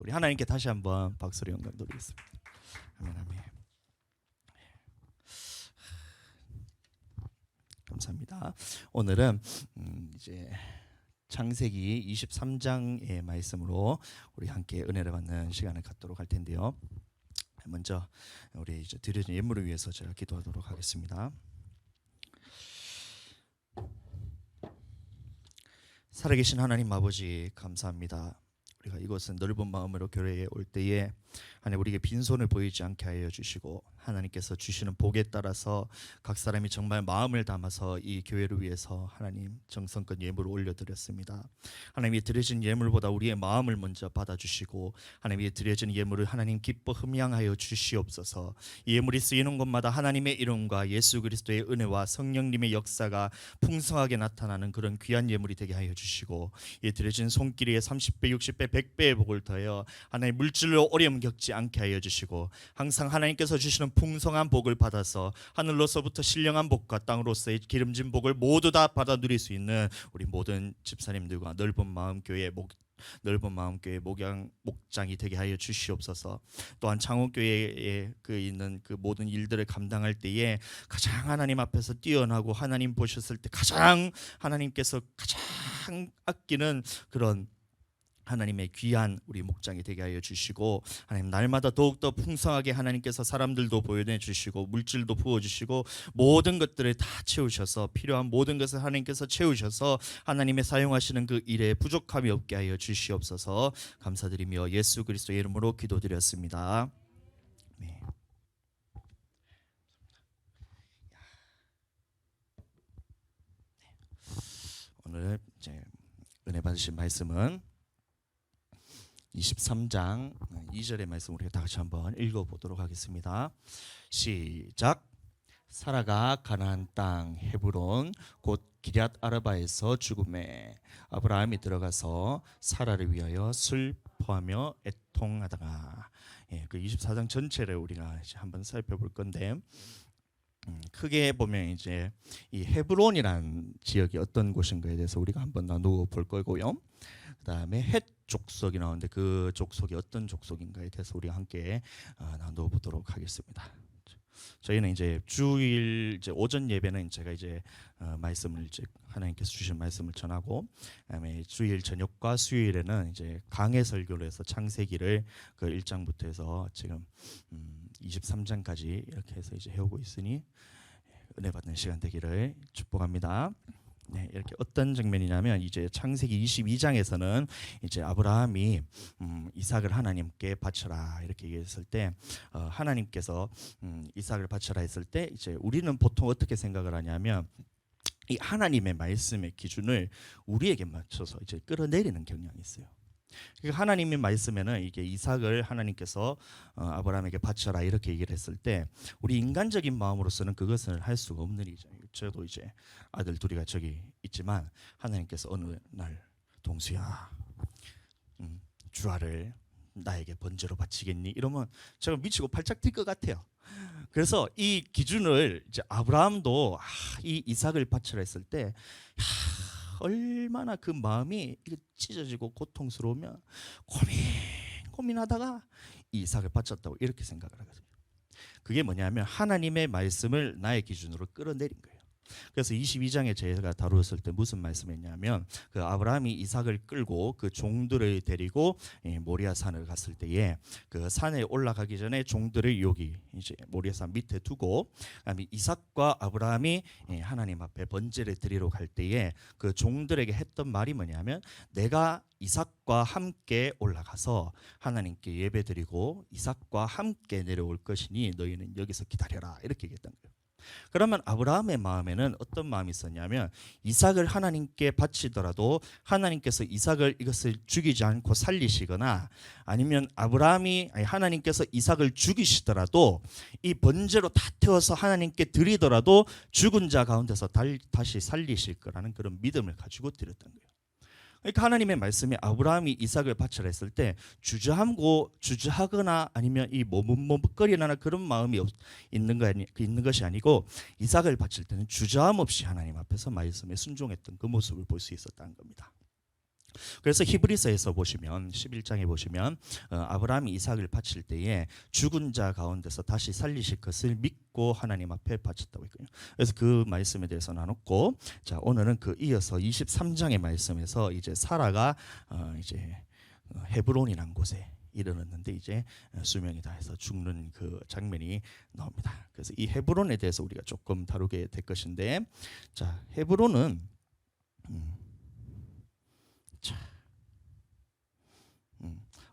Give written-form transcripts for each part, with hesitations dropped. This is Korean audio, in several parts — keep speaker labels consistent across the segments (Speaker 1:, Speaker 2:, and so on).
Speaker 1: 우리 하나님께 다시 한번 박수로 영광 돌리겠습니다. 아멘, 아멘. 감사합니다. 오늘은 이제 창세기 23장의 말씀으로 우리 함께 은혜를 받는 시간을 갖도록 할 텐데요. 먼저 우리 이제 드려진 예물을 위해서 제가 기도하도록 하겠습니다. 살아계신 하나님 아버지 감사합니다. 우리가 이곳은 넓은 마음으로 교회에 올 때에 하나님 우리에게 빈손을 보이지 않게 하여 주시고 하나님께서 주시는 복에 따라서 각 사람이 정말 마음을 담아서 이 교회를 위해서 하나님 정성껏 예물을 올려드렸습니다. 하나님이 드려진 예물보다 우리의 마음을 먼저 받아주시고 하나님이 드려진 예물을 하나님 기뻐 흠양하여 주시옵소서. 이 예물이 쓰이는 곳마다 하나님의 이름과 예수 그리스도의 은혜와 성령님의 역사가 풍성하게 나타나는 그런 귀한 예물이 되게 하여 주시고 이 드려진 손길이에 30배, 60배, 100배의 복을 더하여 하나님 물질로 어려움 겪지 않게 하여 주시고 항상 하나님께서 주시는 풍성한 복을 받아서 하늘로서부터 신령한 복과 땅으로서의 기름진 복을 모두 다 받아 누릴 수 있는 우리 모든 집사님들과 넓은 마음교회 목장이 되게 하여 주시옵소서. 또한 창원교회에 있는 그 모든 일들을 감당할 때에 가장 하나님 앞에서 뛰어나고 하나님 보셨을 때 가장 하나님께서 가장 아끼는 그런 하나님의 귀한 우리 목장이 되게 하여 주시고 하나님 날마다 더욱더 풍성하게 하나님께서 사람들도 보여내 주시고 물질도 부어주시고 모든 것들을 다 채우셔서 필요한 모든 것을 하나님께서 채우셔서 하나님의 사용하시는 그 일에 부족함이 없게 하여 주시옵소서. 감사드리며 예수 그리스도의 이름으로 기도드렸습니다. 네. 오늘 이제 은혜 받으신 말씀은 23장 2절의 말씀 우리가 다 같이 한번 읽어보도록 하겠습니다. 시작. 사라가 가나안 땅 헤브론 곧 기럇 아르바에서 죽음에 아브라함이 들어가서 사라를 위하여 슬퍼하며 애통하다가 그 24장 전체를 우리가 이제 한번 살펴볼 건데 크게 보면 이제 이 헤브론이라는 지역이 어떤 곳인가에 대해서 우리가 한번 나누어 볼 거고요. 그다음에 헷 족속이 나오는데 그 족속이 어떤 족속인가에 대해서 우리 함께 나누어 보도록 하겠습니다. 저희는 이제 주일 이제 오전 예배는 제가 이제 말씀을 이제 하나님께서 주신 말씀을 전하고, 그다음에 주일 저녁과 수요일에는 이제 강해 설교를 해서 창세기를 그 1장부터 해서 지금 23장까지 이렇게 해서 이제 해오고 있으니 은혜 받는 시간 되기를 축복합니다. 네, 이렇게 어떤 장면이냐면 이제 창세기 22장에서는 이제 아브라함이 이삭을 하나님께 바쳐라 이렇게 얘기했을 때 하나님께서 이삭을 바쳐라 했을 때 이제 우리는 보통 어떻게 생각을 하냐면 이 하나님의 말씀의 기준을 우리에게 맞춰서 이제 끌어내리는 경향이 있어요. 그러니까 하나님의 말씀에는 이게 이삭을 하나님께서 아브라함에게 바쳐라 이렇게 얘기를 했을 때 우리 인간적인 마음으로서는 그것을 할 수가 없는 일이죠. 저도 이제 아들 둘이가 저기 있지만 하나님께서 어느 날 동수야 주아를 나에게 번제로 바치겠니? 이러면 제가 미치고 팔짝 뛸 것 같아요. 그래서 이 기준을 이제 아브라함도 이 이삭을 바치라 했을 때 얼마나 그 마음이 찢어지고 고통스러우면 고민하다가 이삭을 바쳤다고 이렇게 생각을 하거든요. 그게 뭐냐면 하나님의 말씀을 나의 기준으로 끌어내린 거예요. 그래서 22장에 제가 다루었을 때 무슨 말씀했냐면 그 아브라함이 이삭을 끌고 그 종들을 데리고 모리아 산을 갔을 때에 그 산에 올라가기 전에 종들을 여기 이제 모리아 산 밑에 두고 그다음에 이삭과 아브라함이 하나님 앞에 번제를 드리러 갈 때에 그 종들에게 했던 말이 뭐냐면 내가 이삭과 함께 올라가서 하나님께 예배드리고 이삭과 함께 내려올 것이니 너희는 여기서 기다려라 이렇게 얘기했던 거예요. 그러면 아브라함의 마음에는 어떤 마음이 있었냐면 이삭을 하나님께 바치더라도 하나님께서 이삭을 이것을 죽이지 않고 살리시거나 아니면 하나님께서 이삭을 죽이시더라도 이 번제로 다 태워서 하나님께 드리더라도 죽은 자 가운데서 다시 살리실 거라는 그런 믿음을 가지고 드렸던 거예요. 그러니까 하나님의 말씀이 아브라함이 이삭을 바치라 했을 때 주저하거나 아니면 이 머뭇머뭇거리나 그런 마음이 있는 것이 아니고 이삭을 바칠 때는 주저함 없이 하나님 앞에서 말씀에 순종했던 그 모습을 볼 수 있었다는 겁니다. 그래서 히브리서에서 보시면 11장에 보시면 아브라함이 이삭을 바칠 때에 죽은 자 가운데서 다시 살리실 것을 믿고 하나님 앞에 바쳤다고 했거든요. 그래서 그 말씀에 대해서 나눴고, 자 오늘은 그 이어서 23장의 말씀에서 이제 사라가 이제 헤브론이란 곳에 이르렀는데 이제 수명이 다해서 죽는 그 장면이 나옵니다. 그래서 이 헤브론에 대해서 우리가 조금 다루게 될 것인데, 자 헤브론은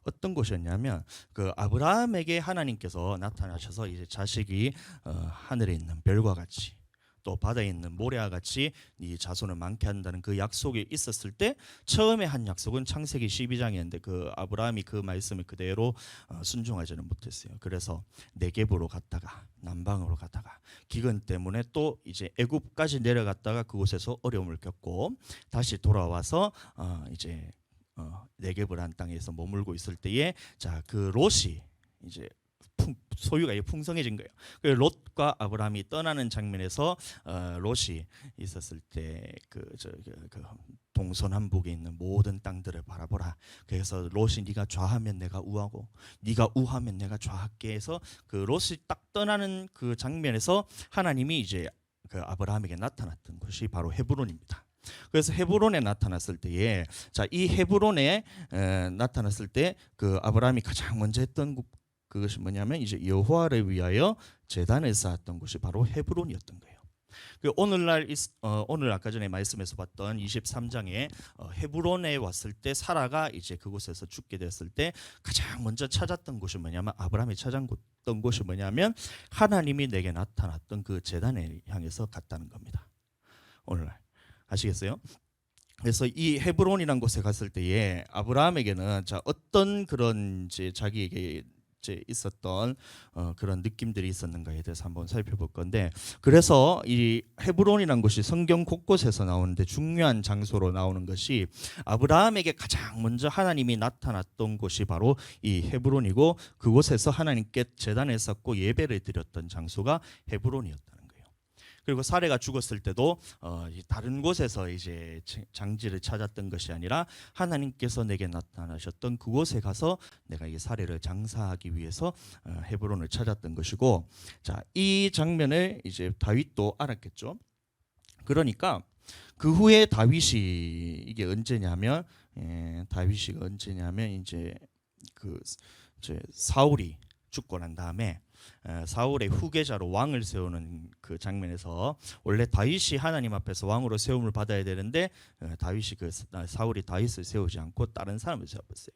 Speaker 1: 어떤 곳이었냐면 그 아브라함에게 하나님께서 나타나셔서 이제 자식이 하늘에 있는 별과 같이 또 바다에 있는 모래와 같이 네 자손을 많게 한다는 그 약속이 있었을 때 처음에 한 약속은 창세기 12장이었는데 그 아브라함이 그 말씀을 그대로 순종하지는 못했어요. 그래서 네겝으로 갔다가 남방으로 갔다가 기근 때문에 또 이제 애굽까지 내려갔다가 그곳에서 어려움을 겪고 다시 돌아와서 이제 네겝을 한 땅에서 머물고 있을 때에 자 그 롯이 이제 소유가 풍성해진 거예요. 그 롯과 아브라함이 떠나는 장면에서 롯이 있었을 때 그 동서남북에 있는 모든 땅들을 바라보라. 그래서 롯이 네가 좌하면 내가 우하고 네가 우하면 내가 좌할게 해서 그 롯이 딱 떠나는 그 장면에서 하나님이 이제 그 아브라함에게 나타났던 곳이 바로 헤브론입니다. 그래서 헤브론에 나타났을 때에 자 이 헤브론에 나타났을 때 그 아브라함이 가장 먼저 했던 그것이 뭐냐면 이제 여호와를 위하여 제단을 쌓았던 곳이 바로 헤브론이었던 거예요. 그 오늘날 오늘 아까 전에 말씀에서 봤던 23장에 헤브론에 왔을 때 사라가 이제 그곳에서 죽게 됐을 때 가장 먼저 찾았던 곳이 뭐냐면 아브라함이 찾았던 곳이 뭐냐면 하나님이 내게 나타났던 그 제단을 향해서 갔다는 겁니다. 오늘날 아시겠어요? 그래서 이 헤브론이라는 곳에 갔을 때에 아브라함에게는 자 어떤 그런 이제 자기에게 이제 있었던 그런 느낌들이 있었는가에 대해서 한번 살펴볼 건데, 그래서 이 헤브론이라는 곳이 성경 곳곳에서 나오는데 중요한 장소로 나오는 것이 아브라함에게 가장 먼저 하나님이 나타났던 곳이 바로 이 헤브론이고 그곳에서 하나님께 제단을 쌓고 예배를 드렸던 장소가 헤브론이었다는 거예요. 그리고 사레가 죽었을 때도 다른 곳에서 이제 장지를 찾았던 것이 아니라 하나님께서 내게 나타나셨던 그곳에 가서 내가 이 사레를 장사하기 위해서 헤브론을 찾았던 것이고, 자, 이 장면을 이제 다윗도 알았겠죠. 그러니까 그 후에 다윗이 이게 언제냐면 다윗이 언제냐면 이제 그 사울이 죽고 난 다음에 사울의 후계자로 왕을 세우는 그 장면에서 원래 다윗이 하나님 앞에서 왕으로 세움을 받아야 되는데 사울이 다윗을 세우지 않고 다른 사람을 세워버렸어요.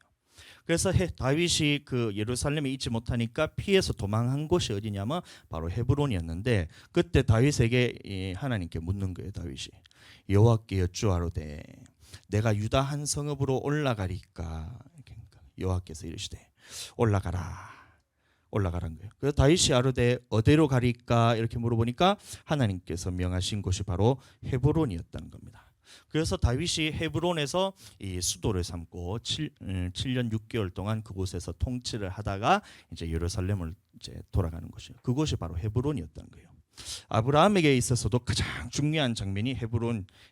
Speaker 1: 그래서 다윗이 그 예루살렘에 있지 못하니까 피해서 도망한 곳이 어디냐면 바로 헤브론이었는데 그때 다윗에게 하나님께 묻는 거예요. 다윗이 여호와께 여쭈아로되 내가 유다 한 성읍으로 올라가리까. 여호와께서 이르시되 올라가란 거예요. 그래서 다윗이 아르되 어디로 가리까 이렇게 물어보니까 하나님께서 명하신 곳이 바로 헤브론이었다는 겁니다. 그래서 다윗이 헤브론에서 이 수도를 삼고 7년 6개월 동안 그곳에서 통치를 하다가 이제 예루살렘을 이제 돌아가는 곳이에요. 그곳이 바로 헤브론이었다는 거예요. 아브라함에게 있어서도 가장 중요한 장면이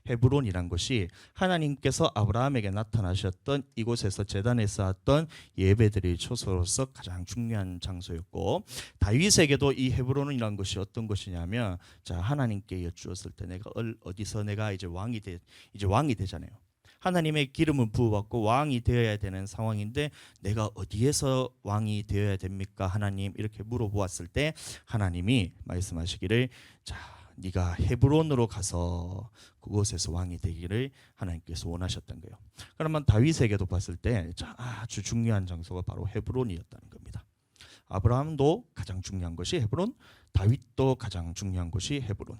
Speaker 1: 헤브론이란 것이 하나님께서 아브라함에게 나타나셨던 이곳에서 제단에 쌓았던 예배드릴 초소로서 가장 중요한 장소였고, 다윗에게도 이 헤브론이란 것이 어떤 것이냐면 자 하나님께 여쭈었을 때 내가 어디서 내가 이제 왕이 되잖아요. 하나님의 기름을 부어받고 왕이 되어야 되는 상황인데 내가 어디에서 왕이 되어야 됩니까 하나님 이렇게 물어보았을 때 하나님이 말씀하시기를 자 네가 헤브론으로 가서 그곳에서 왕이 되기를 하나님께서 원하셨던 거예요. 그러면 다윗에게도 봤을 때 자, 아주 중요한 장소가 바로 헤브론이었다는 겁니다. 아브라함도 가장 중요한 것이 헤브론, 다윗도 가장 중요한 것이 헤브론.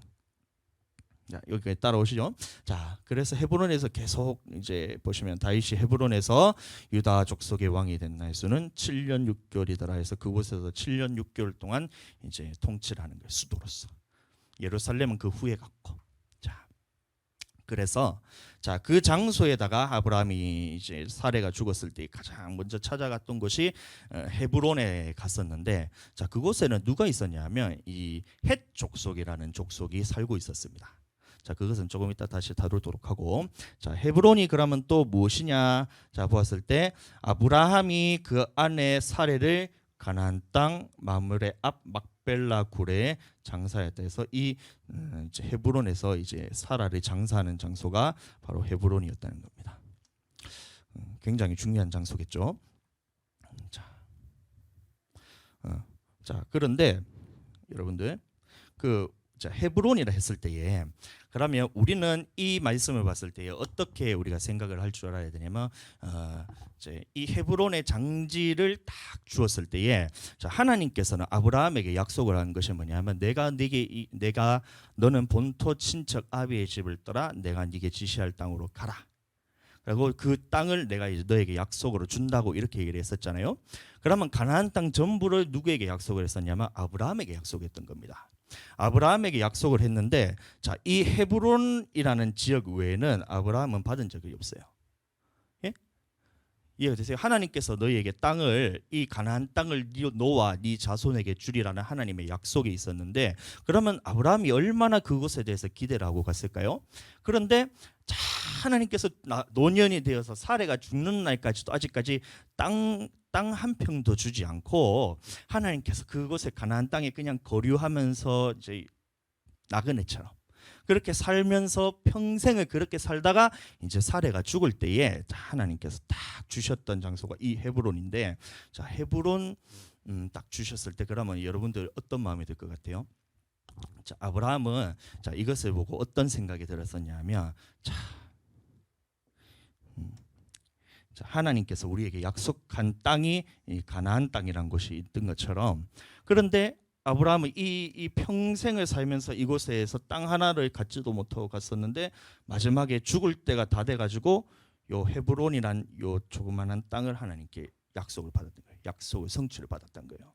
Speaker 1: 자, 여기까지 따라오시죠. 자, 그래서 헤브론에서 계속 이제 보시면 다윗이 헤브론에서 유다 족속의 왕이 된 날수는 7년 6개월이더라 해서 그곳에서 7년 6개월 동안 이제 통치를 하는 거예요. 수도로서. 예루살렘은 그 후에 갔고. 자, 그래서 자, 그 장소에다가 아브라함이 이제 사레가 죽었을 때 가장 먼저 찾아갔던 곳이 헤브론에 갔었는데, 자, 그곳에는 누가 있었냐면 이 헷 족속이라는 족속이 살고 있었습니다. 자, 그것은 조금 이따 다시 다루도록 하고, 자, 헤브론이 그러면 또 무엇이냐? 자, 보았을 때 아브라함이 그 아내 사레를 가나안 땅 마므레 앞 막벨라 굴에 장사했다 해서 이 이제 헤브론에서 이제 사라를 장사하는 장소가 바로 헤브론이었다는 겁니다. 굉장히 중요한 장소겠죠. 자, 자, 그런데 여러분들 자, 헤브론이라 했을 때에 그러면 우리는 이 말씀을 봤을 때에 어떻게 우리가 생각을 할 줄 알아야 되냐면 이제 이 헤브론의 장지를 딱 주었을 때에 자, 하나님께서는 아브라함에게 약속을 한 것이 뭐냐면 내가 너는 본토 친척 아비의 집을 떠나 내가 네게 지시할 땅으로 가라. 그리고 그 땅을 내가 이제 너에게 약속으로 준다고 이렇게 얘기를 했었잖아요. 그러면 가나안 땅 전부를 누구에게 약속을 했었냐면 아브라함에게 약속했던 겁니다. 아브라함에게 약속을 했는데 자, 이 헤브론이라는 지역 외에는 아브라함은 받은 적이 없어요. 예? 이해가 되세요? 하나님께서 너희에게 땅을 이 가나안 땅을 너와 네 자손에게 주리라는 하나님의 약속이 있었는데 그러면 아브라함이 얼마나 그것에 대해서 기대를 하고 갔을까요? 그런데 자, 하나님께서 노년이 되어서 사레가 죽는 날까지도 아직까지 땅 한 평도 주지 않고 하나님께서 그곳에 가나안 땅에 그냥 거류하면서 이제 나그네처럼 그렇게 살면서 평생을 그렇게 살다가 이제 사레가 죽을 때에 하나님께서 딱 주셨던 장소가 이 헤브론인데 자, 헤브론 딱 주셨을 때 그러면 여러분들 어떤 마음이 들 것 같아요? 자, 아브라함은 자, 이것을 보고 어떤 생각이 들었었냐면 자, 하나님께서 우리에게 약속한 땅이 이 가나안 땅이란 곳이 있던 것처럼 그런데 아브라함은 이 평생을 살면서 이곳에서 땅 하나를 갖지도 못하고 갔었는데 마지막에 죽을 때가 다 돼가지고 요 헤브론이란 요 조그만한 땅을 하나님께 약속을 받았던 거예요. 약속을 성취를 받았던 거예요.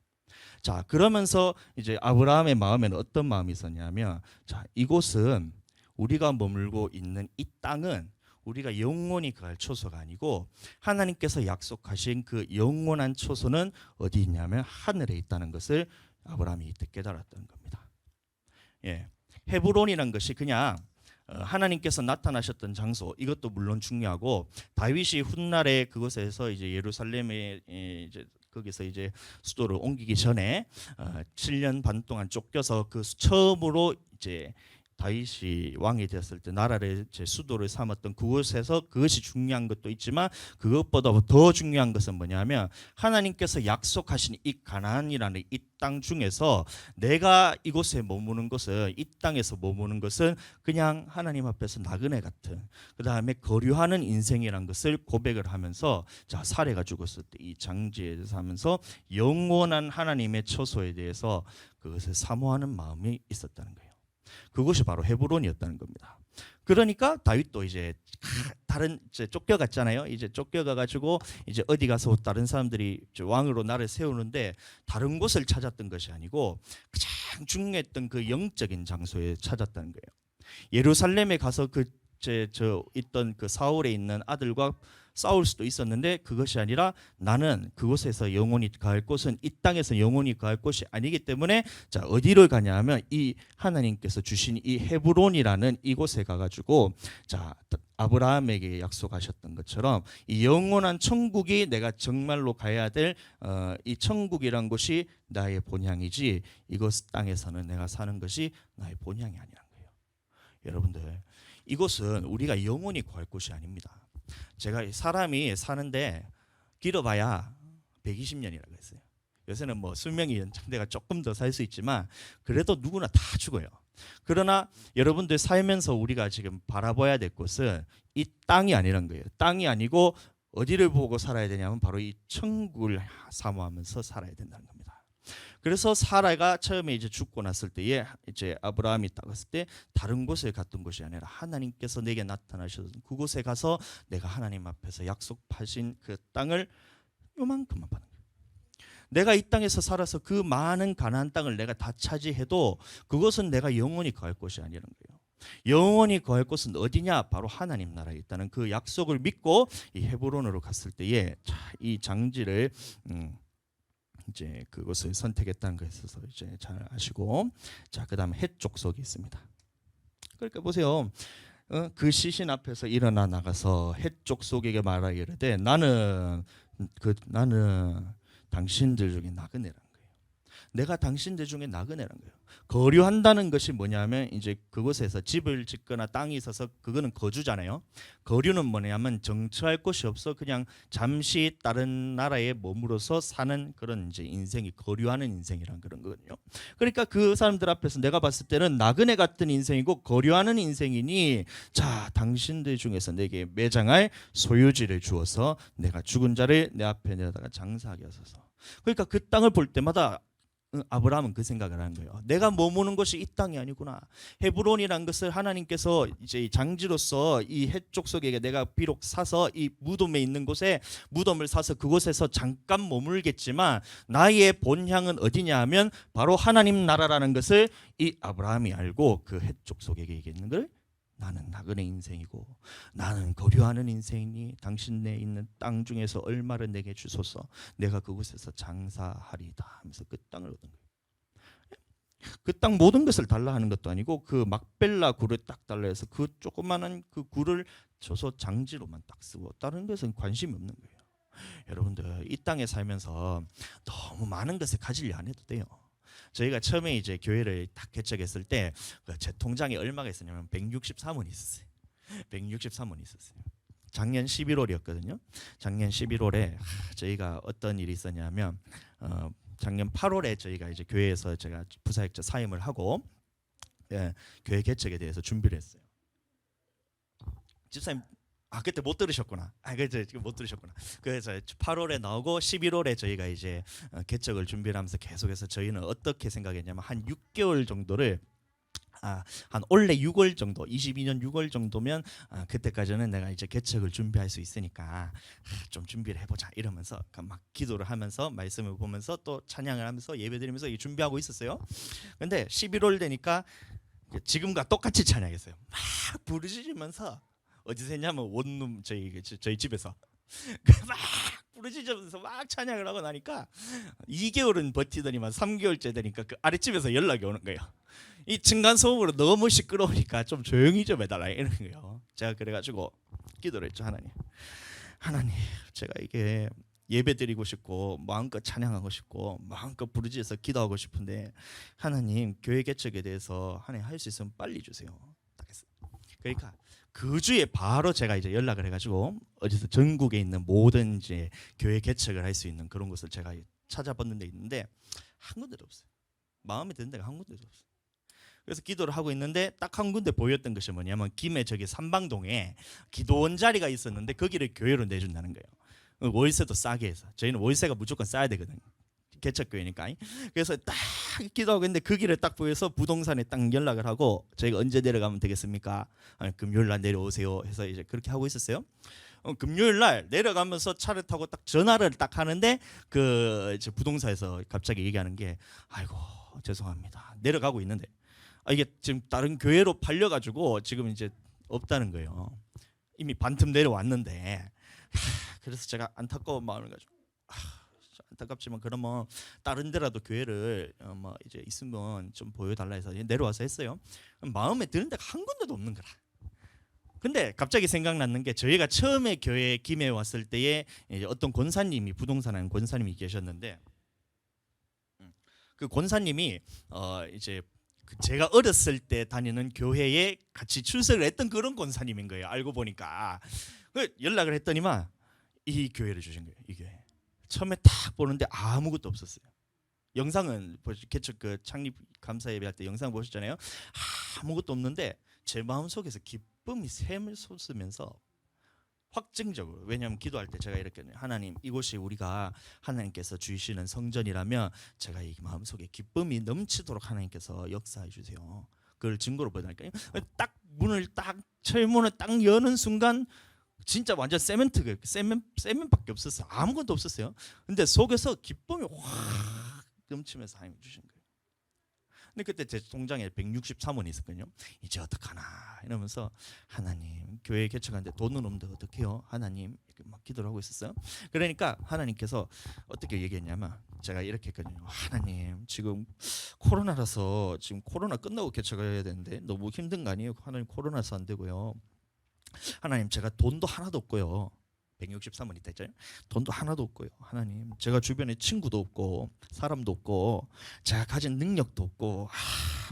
Speaker 1: 자, 그러면서 이제 아브라함의 마음에는 어떤 마음이 있었냐면 자, 이곳은 우리가 머물고 있는 이 땅은 우리가 영원히 거할 초소가 아니고 하나님께서 약속하신 그 영원한 초소는 어디 있냐면 하늘에 있다는 것을 아브라함이 이때 깨달았던 겁니다. 예, 헤브론이란 것이 그냥 하나님께서 나타나셨던 장소 이것도 물론 중요하고 다윗이 훗날에 그곳에서 이제 예루살렘에 이제 거기서 이제 수도를 옮기기 전에 7년 반 동안 쫓겨서 그 처음으로 이제 다윗이 왕이 되었을 때 나라를 제 수도를 삼았던 그곳에서 그것이 중요한 것도 있지만 그것보다 더 중요한 것은 뭐냐면 하나님께서 약속하신 이 가나안이라는 이 땅 중에서 내가 이곳에 머무는 것은 이 땅에서 머무는 것은 그냥 하나님 앞에서 나그네 같은 그 다음에 거류하는 인생이란 것을 고백을 하면서 자, 사레가 죽었을 때 이 장지에 대해서 하면서 영원한 하나님의 처소에 대해서 그것을 사모하는 마음이 있었다는 거예요. 그것이 바로 헤브론이었다는 겁니다. 그러니까 다윗도 이제 다른 이제 쫓겨갔잖아요. 이제 쫓겨가가지고 이제 어디 가서 다른 사람들이 왕으로 나를 세우는데 다른 곳을 찾았던 것이 아니고 가장 중요했던 그 영적인 장소에 찾았다는 거예요. 예루살렘에 가서 있던 그 사울에 있는 아들과 싸울 수도 있었는데 그것이 아니라 나는 그곳에서 영원히 갈 곳은 이 땅에서 영원히 갈 곳이 아니기 때문에 자, 어디를 가냐 하면 이 하나님께서 주신 이 헤브론이라는 이곳에 가가지고 자, 아브라함에게 약속하셨던 것처럼 이 영원한 천국이 내가 정말로 가야 될 이 천국이란 곳이 나의 본향이지 이곳 땅에서는 내가 사는 것이 나의 본향이 아니란 거예요. 여러분들 이곳은 우리가 영원히 갈 곳이 아닙니다. 제가 사람이 사는데 길어봐야 120년이라고 했어요. 요새는 뭐 수명이 연장돼가 조금 더 살 수 있지만 그래도 누구나 다 죽어요. 그러나 여러분들 살면서 우리가 지금 바라봐야 될 곳은 이 땅이 아니란 거예요. 땅이 아니고 어디를 보고 살아야 되냐면 바로 이 천국을 사모하면서 살아야 된다는 겁니다. 그래서 사라가 처음에 이제 죽고 났을 때에 이제 아브라함이 딱 갔을 때 다른 곳에 갔던 것이 아니라 하나님께서 내게 나타나셔서 그곳에 가서 내가 하나님 앞에서 약속하신 그 땅을 요만큼만 받는 거예요. 내가 이 땅에서 살아서 그 많은 가나안 땅을 내가 다 차지해도 그것은 내가 영원히 거할 곳이 아니라는 거예요. 영원히 거할 곳은 어디냐? 바로 하나님 나라에 있다는 그 약속을 믿고 이 헤브론으로 갔을 때에 이 장지를 이제 그것을 선택했다는 것에 있어서 이제 잘 아시고 자, 그다음에 헷 족속이 있습니다. 그러니까 보세요. 그 시신 앞에서 일어나 나가서 헷족 속에게 말하여 이르되 나는 당신들 중에 나그네라. 내가 당신들 중에 나그네란 거예요. 거류한다는 것이 뭐냐면 이제 그곳에서 집을 짓거나 땅이 있어서 그거는 거주잖아요. 거류는 뭐냐면 정처할 곳이 없어 그냥 잠시 다른 나라에 머무러서 사는 그런 이제 인생이 거류하는 인생이란 그런 거거든요. 그러니까 그 사람들 앞에서 내가 봤을 때는 나그네 같은 인생이고 거류하는 인생이니 자 당신들 중에서 내게 매장할 소유지를 주어서 내가 죽은 자를 내 앞에 내다가 장사하게 하소서. 그러니까 그 땅을 볼 때마다 아브라함은 그 생각을 하는 거예요. 내가 머무는 곳이 이 땅이 아니구나. 헤브론이란 것을 하나님께서 이제 장지로서 이 해쪽 속에 내가 비록 사서 이 무덤에 있는 곳에 무덤을 사서 그곳에서 잠깐 머물겠지만 나의 본향은 어디냐 하면 바로 하나님 나라라는 것을 이 아브라함이 알고 그 해쪽 속에 있는 걸 나는 나그네 인생이고 나는 거류하는 인생이니 당신 내 있는 땅 중에서 얼마를 내게 주소서 내가 그곳에서 장사하리다 하면서 그 땅을 얻은 거예요. 그 땅 모든 것을 달라 하는 것도 아니고 그 막벨라 굴을 딱 달라 해서 그 조그마한 그 굴을 줘서 장지로만 딱 쓰고 다른 것은 관심이 없는 거예요. 여러분들 이 땅에 살면서 너무 많은 것을 가지려 안 해도 돼요. 저희가 처음에 이제 교회를 딱 개척했을 때 제 통장에 얼마가 있었냐면 163원이 있었어요. 163원이 있었어요. 작년 11월이었거든요. 작년 11월에 저희가 어떤 일이 있었냐면 작년 8월에 저희가 이제 교회에서 제가 부사역자 사임을 하고 교회 개척에 대해서 준비를 했어요. 집사님 그때 못 들으셨구나. 그때 지금 못 들으셨구나. 그래서 8월에 나오고 11월에 저희가 이제 개척을 준비를 하면서 계속해서 저희는 어떻게 생각했냐면 한 6개월 정도를 한 올해 6월 정도, 22년 6월 정도면 그때까지는 내가 이제 개척을 준비할 수 있으니까 좀 준비를 해보자 이러면서 막 기도를 하면서 말씀을 보면서 또 찬양을 하면서 예배드리면서 준비하고 있었어요. 근데 11월 되니까 지금과 똑같이 찬양했어요. 막 부르짖으면서 어디서 했냐면 원룸 저희 집에서 막 부르짖으면서 막 찬양을 하고 나니까 2개월은 버티더니만 3개월째 되니까 그 아랫집에서 연락이 오는 거예요. 이 층간소음으로 너무 시끄러우니까 좀 조용히 좀 해달라 이런 거예요. 제가 그래가지고 기도를 했죠. 하나님 제가 이게 예배드리고 싶고 마음껏 찬양하고 싶고 마음껏 부르짖어서 기도하고 싶은데 하나님 교회 개척에 대해서 하나님 할 수 있으면 빨리 주세요. 딱 했어요. 그러니까 그 주에 바로 제가 이제 연락을 해가지고 어디서 전국에 있는 모든 이제 교회 개척을 할 수 있는 그런 곳을 제가 찾아봤는 데 있는데 한 군데도 없어요. 마음에 드는 데가 한 군데도 없어요. 그래서 기도를 하고 있는데 딱 한 군데 보였던 것이 뭐냐면 김해 저기 삼방동에 기도원 자리가 있었는데 거기를 교회로 내준다는 거예요. 월세도 싸게 해서 저희는 월세가 무조건 싸야 되거든요. 개척교회니까. 그래서 딱 기도하고 있는데 그 길을 딱 보여서 부동산에 딱 연락을 하고 저희가 언제 내려가면 되겠습니까? 금요일 날 내려오세요 해서 이제 그렇게 하고 있었어요. 금요일 날 내려가면서 차를 타고 딱 전화를 딱 하는데 그 이제 부동산에서 갑자기 얘기하는 게 아이고 죄송합니다 내려가고 있는데 이게 지금 다른 교회로 팔려가지고 지금 이제 없다는 거예요. 이미 반틈 내려왔는데 그래서 제가 안타까운 마음을 가지고 안타깝지만 그러면 다른 데라도 교회를 뭐 이제 있으면 좀 보여달라 해서 내려와서 했어요. 마음에 드는 데가 한 군데도 없는 거라. 근데 갑자기 생각났는 게 저희가 처음에 교회 김해 왔을 때에 이제 어떤 권사님이 부동산 하는 권사님이 계셨는데 그 권사님이 이제 제가 어렸을 때 다니는 교회에 같이 출석을 했던 그런 권사님인 거예요. 알고 보니까 연락을 했더니만 이 교회를 주신 거예요. 이 교회. 처음에 딱 보는데 아무것도 없었어요. 영상은 개척 그 창립 감사 예배할 때 영상 보셨잖아요. 아무것도 없는데 제 마음속에서 기쁨이 샘을 솟으면서 확증적으로 왜냐하면 기도할 때 제가 이렇게 하나님 이곳이 우리가 하나님께서 주시는 성전이라면 제가 이 마음속에 기쁨이 넘치도록 하나님께서 역사해 주세요. 그걸 증거로 보여달까요? 딱 문을 딱 철문을 딱 여는 순간 진짜 완전 세멘밖에 없었어요. 아무것도 없었어요. 근데 속에서 기쁨이 확 넘치면서 하나님 주신 거예요. 근데 그때 제 통장에 163원이 있었거든요. 이제 어떡하나 이러면서 하나님 교회 개척하는데 돈은 없는데 어떡해요? 하나님 이렇게 막 기도를 하고 있었어요. 그러니까 하나님께서 어떻게 얘기했냐면 제가 이렇게 했거든요. 하나님, 지금 코로나라서 지금 코로나 끝나고 개척해야 되는데 너무 힘든 거 아니에요? 하나님, 코로나서 안 되고요. 하나님, 제가 돈도 하나도 없고요. 163원 있다 했잖아요. 돈도 하나도 없고요. 하나님, 제가 주변에 친구도 없고 사람도 없고 제가 가진 능력도 없고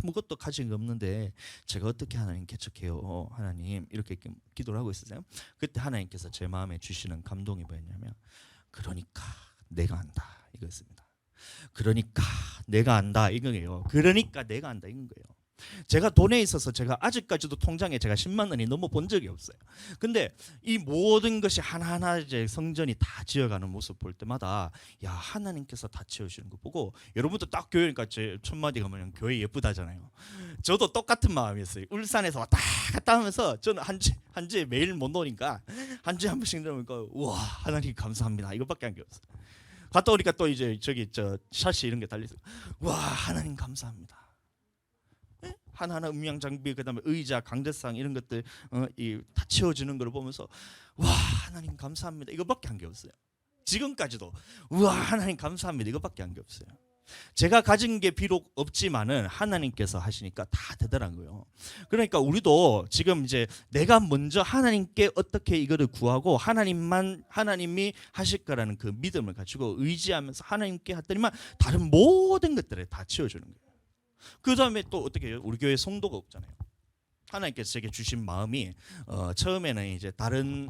Speaker 1: 아무것도 가진 게 없는데 제가 어떻게 하나님 개척해요? 하나님, 이렇게 기도를 하고 있었어요. 그때 하나님께서 제 마음에 주시는 감동이 뭐였냐면, 그러니까 내가 안다 이거였습니다. 그러니까 내가 안다 이거예요. 그러니까 내가 안다 이건 거예요. 제가 돈에 있어서 제가 아직까지도 통장에 제가 10만 원이 넘어 본 적이 없어요. 근데 이 모든 것이 하나하나 이제 성전이 다 지어가는 모습 볼 때마다 야, 하나님께서 다 채우시는 거 보고, 여러분도 딱 교회니까 제 첫마디 가면 교회 예쁘다잖아요. 저도 똑같은 마음이었어요. 울산에서 왔다 갔다 하면서 저는 한 주에 매일 못 노니까 한 주에 한 번씩 들으니까 우와, 하나님 감사합니다 이것밖에 안 없어요. 갔다 오니까 또 이제 저기 저 샷이 이런 게 달려있어요. 와, 하나님 감사합니다. 하나하나 음향 장비, 그다음에 의자, 강대상 이런 것들 다 채워주는 걸 보면서 와, 하나님 감사합니다 이것밖에 한 게 없어요. 지금까지도 와, 하나님 감사합니다 이것밖에 한 게 없어요. 제가 가진 게 비록 없지만은 하나님께서 하시니까 다 대단한 거예요. 그러니까 우리도 지금 이제 내가 먼저 하나님께 어떻게 이거를 구하고 하나님이 하실 거라는 그 믿음을 가지고 의지하면서 하나님께 했더니만 다른 모든 것들을 다 채워주는 거예요. 그 다음에 또 어떻게 해요? 우리 교회 성도가 없잖아요. 하나님께서 제게 주신 마음이 처음에는 이제 다른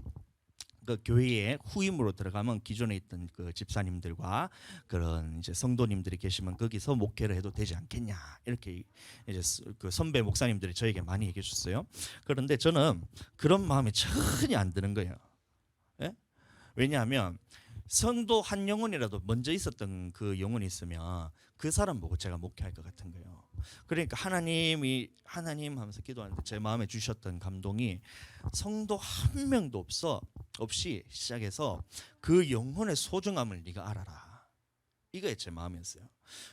Speaker 1: 그 교회에 후임으로 들어가면 기존에 있던 그 집사님들과 그런 이제 성도님들이 계시면 거기서 목회를 해도 되지 않겠냐, 이렇게 이제 그 선배 목사님들이 저에게 많이 얘기해 줬어요. 그런데 저는 그런 마음이 전혀 안 드는 거예요. 예? 왜냐하면 성도 한 영혼이라도 먼저 있었던 그 영혼이 있으면 그 사람 보고 제가 목회할 것 같은 거예요. 그러니까 하나님 하면서 기도하는데 제 마음에 주셨던 감동이, 성도 한 명도 없이 시작해서 그 영혼의 소중함을 네가 알아라, 이거에 제 마음이었어요.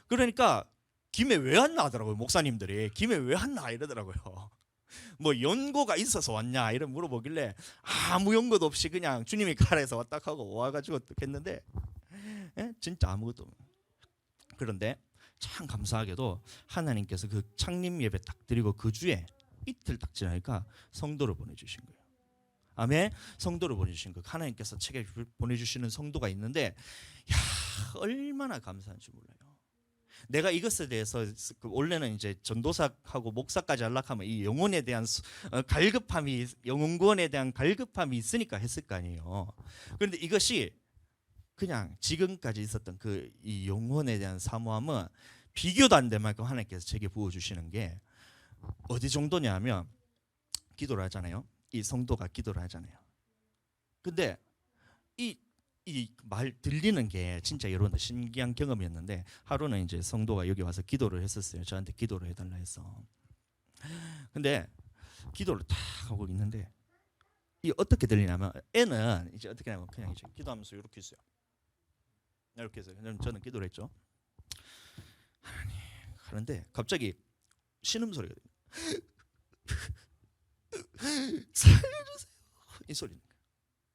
Speaker 1: 그러니까 김에 왜 왔나 하더라고요. 목사님들이 김에 왜 왔나 이러더라고요. 뭐 연고가 있어서 왔냐 이런 물어보길래 아무 연고도 없이 그냥 주님이 가라해서 왔다 하고 와가지고 했는데 진짜 아무것도 없어요. 그런데 참 감사하게도 하나님께서 그 창립 예배 딱 드리고 그 주에 이틀 딱 지나니까 성도를 보내주신 거예요. 아멘. 성도를 보내주신 거, 하나님께서 책에 보내주시는 성도가 있는데 야, 얼마나 감사한지 몰라요. 내가 이것에 대해서 원래는 이제 전도사하고 목사까지 하려면 이 영혼에 대한 갈급함이, 영혼구원에 대한 갈급함이 있으니까 했을 거 아니에요. 그런데 이것이 그냥 지금까지 있었던 그 이 영혼에 대한 사모함은 비교도 안 될 만큼 하나님께서 제게 부어주시는 게 어디 정도냐면, 기도를 하잖아요. 이 성도가 기도를 하잖아요. 근데 이 말 들리는 게 진짜 여러분들 신기한 경험이었는데, 하루는 이제 성도가 여기 와서 기도를 했었어요. 저한테 기도를 해달라 해서. 근데 기도를 탁 하고 있는데 이 어떻게 들리냐면, 애는 이제 어떻게 하냐면 그냥 이제 기도하면서 이렇게 있어요. 이렇게 해서 저는 기도를 했죠. 하나님 하는데 갑자기 신음소리가 살려주세요 이 소리는.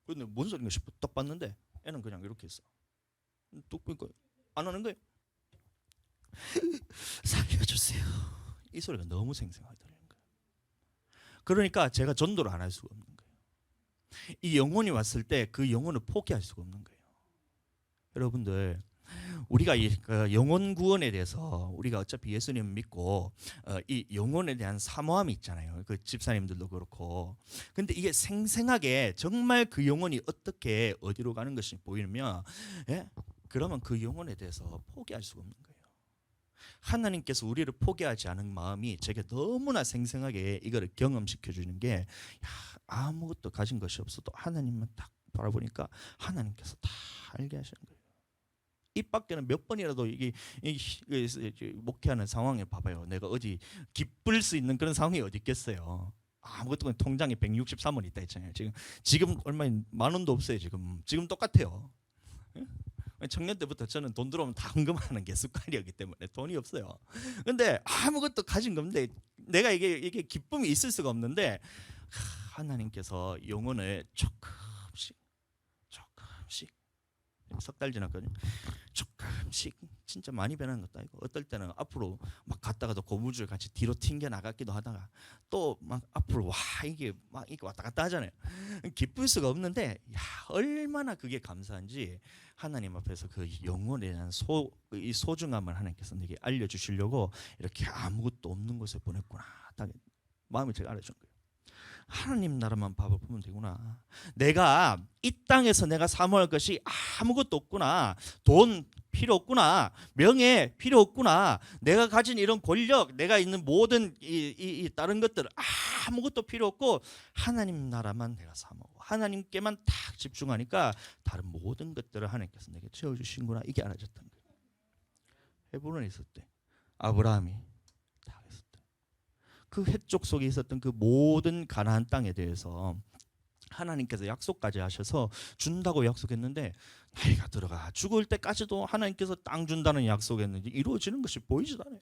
Speaker 1: 근데 뭔 소리인가 싶어 딱 봤는데 애는 그냥 이렇게 했어. 뚝 보니까 안 하는 거예요. 살려주세요 이 소리가 너무 생생하더라는 거예요. 그러니까 제가 전도를 안 할 수가 없는 거예요. 이 영혼이 왔을 때 그 영혼을 포기할 수가 없는 거예요. 여러분들, 우리가 이 영혼 구원에 대해서 우리가 어차피 예수님 믿고 이 영혼에 대한 사모함이 있잖아요. 그 집사님들도 그렇고. 근데 이게 생생하게 정말 그 영혼이 어떻게 어디로 가는 것이 보이면, 그러면 그 영혼에 대해서 포기할 수가 없는 거예요. 하나님께서 우리를 포기하지 않은 마음이 제게 너무나 생생하게 이거를 경험시켜 주는 게, 아무것도 가진 것이 없어도 하나님만 딱 바라보니까 하나님께서 다 알게 하시는 거예요. 입 밖에는 몇 번이라도 이게 목회하는 상황에 봐봐요. 내가 어디 기쁠 수 있는 그런 상황이 어디 있겠어요. 아무것도 그냥 통장에 163원 있다 했잖아요. 지금 얼마 만 원도 없어요. 지금 똑같아요. 청년 때부터 저는 돈 들어오면 다 헌금하는 게 습관이었기 때문에 돈이 없어요. 근데 아무것도 가진 거 없는데 내가 이게 기쁨이 있을 수가 없는데, 하나님께서 영혼을 조금씩 석 달 지났거든요. 조금씩 진짜 많이 변한 것도 아니고 어떨 때는 앞으로 막 갔다가도 고무줄 같이 뒤로 튕겨 나갔기도 하다가 또 막 앞으로 와 이게 막 이렇게 왔다 갔다 하잖아요. 기쁠 수가 없는데 야, 얼마나 그게 감사한지 하나님 앞에서 그 영혼에 대한 이 소중함을 하나님께서 내게 알려주시려고 이렇게 아무것도 없는 곳에 보냈구나. 딱 마음이 제가 알아준 거예요. 하나님 나라만 바라보면 되구나. 내가 이 땅에서 내가 사모할 것이 아무것도 없구나. 돈 필요 없구나. 명예 필요 없구나. 내가 가진 이런 권력, 내가 있는 모든 이 다른 것들 아무것도 필요 없고 하나님 나라만 내가 사모하고 하나님께만 딱 집중하니까 다른 모든 것들을 하나님께서 내게 채워주신구나. 이게 알아졌던 거예요. 헤브론에 있을 때 아브라함이 그 해쪽 속에 있었던 그 모든 가나안 땅에 대해서 하나님께서 약속까지 하셔서 준다고 약속했는데 나이가 들어가 죽을 때까지도 하나님께서 땅 준다는 약속했는지 이루어지는 것이 보이지도 않아요.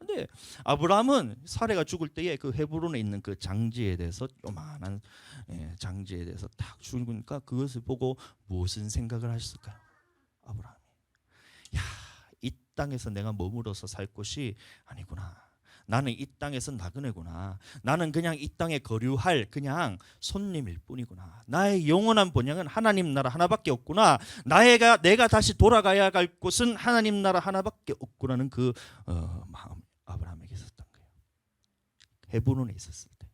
Speaker 1: 근데 아브라함은 사례가 죽을 때에 그 헤브론에 있는 그 장지에 대해서 요만한 장지에 대해서 딱 죽으니까 그것을 보고 무슨 생각을 하셨을까요? 아브라함이 야, 이 땅에서 내가 머물러서 살 곳이 아니구나. 나는 이 땅에서 나그네구나. 나는 그냥 이 땅에 거류할 그냥 손님일 뿐이구나. 나의 영원한 본향은 하나님 나라 하나밖에 없구나. 내가 다시 돌아가야 할 곳은 하나님 나라 하나밖에 없구나는 그 마음 아브라함에게 있었던 거예요. 헤브론에 있었을 때.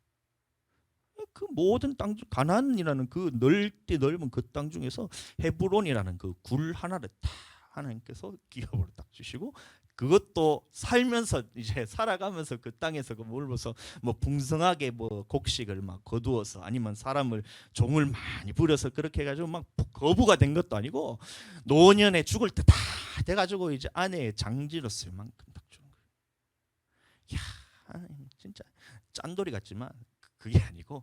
Speaker 1: 그 모든 땅 중 가나안이라는 그 넓은 그 땅 중에서 헤브론이라는 그 굴 하나를 다 하나님께서 기업으로 딱 주시고 그것도 살면서 이제 살아가면서 그 땅에서 그 몰면서 뭐 풍성하게 뭐 곡식을 막 거두어서 아니면 사람을 종을 많이 부려서 그렇게 해가지고 막 거부가 된 것도 아니고 노년에 죽을 때 다 돼가지고 이제 아내의 장지로서 만큼 딱 주는 거예요. 야, 진짜 짠돌이 같지만 그게 아니고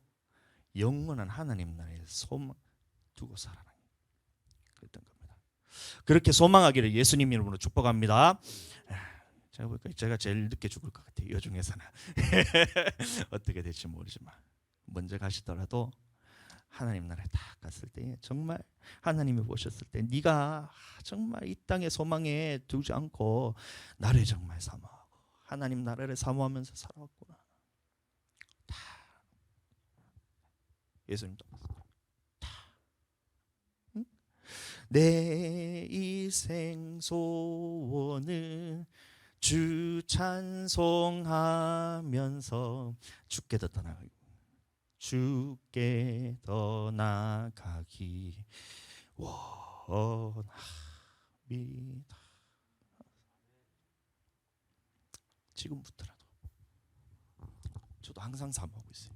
Speaker 1: 영원한 하나님 나라에 소망 두고 살아라. 그랬던 겁니다. 그렇게 소망하기를 예수님 이름으로 축복합니다. 제가 보니까 제가 제일 늦게 죽을 것 같아요. 이 중에서는 어떻게 될지 모르지만 먼저 가시더라도 하나님 나라에 딱 갔을 때 정말 하나님이 보셨을 때 네가 정말 이 땅의 소망에 두지 않고 나를 정말 사모하고 하나님 나라를 사모하면서 살아왔구나. 다 예수님도 다 내 이생 소원은 주 찬송하면서 주께 더 떠나가기 주께 더 나가기 원합니다. 지금부터라도 저도 항상 사모하고 있어요.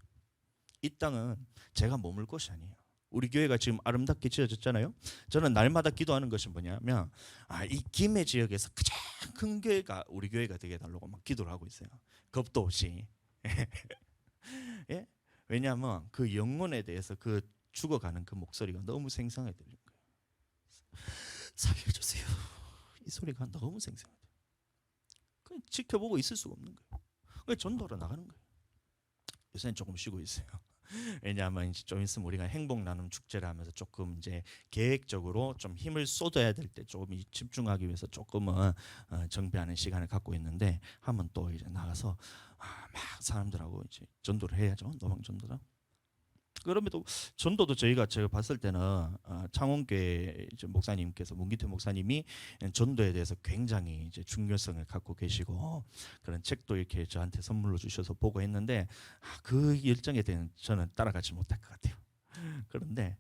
Speaker 1: 이 땅은 제가 머물 곳이 아니에요. 우리 교회가 지금 아름답게 지어졌잖아요. 저는 날마다 기도하는 것이 뭐냐면 이 김해 지역에서 가장 큰 교회가 우리 교회가 되게 해달라고 막 기도를 하고 있어요. 겁도 없이. 예? 왜냐하면 그 영혼에 대해서 그 죽어가는 그 목소리가 너무 생생하게 들리는 거예요. 살려주세요. 이 소리가 너무 생생해요. 그냥 지켜보고 있을 수가 없는 거예요. 그래서 전도하러 나가는 거예요. 요새는 조금 쉬고 있어요. 왜냐하면 이제 좀 있으면 우리가 행복 나눔 축제를 하면서 조금 이제 계획적으로 좀 힘을 쏟아야 될 때 조금 집중하기 위해서 조금은 정비하는 시간을 갖고 있는데 한번 또 이제 나가서 막 사람들하고 이제 전도를 해야죠. 노방 전도랑. 그럼에도 전도도 제가 봤을 때는 창원교회 목사님께서 문기태 목사님이 전도에 대해서 굉장히 이제 중요성을 갖고 계시고 그런 책도 이렇게 저한테 선물로 주셔서 보고 했는데 그 열정에 대한 저는 따라가지 못할 것 같아요. 그런데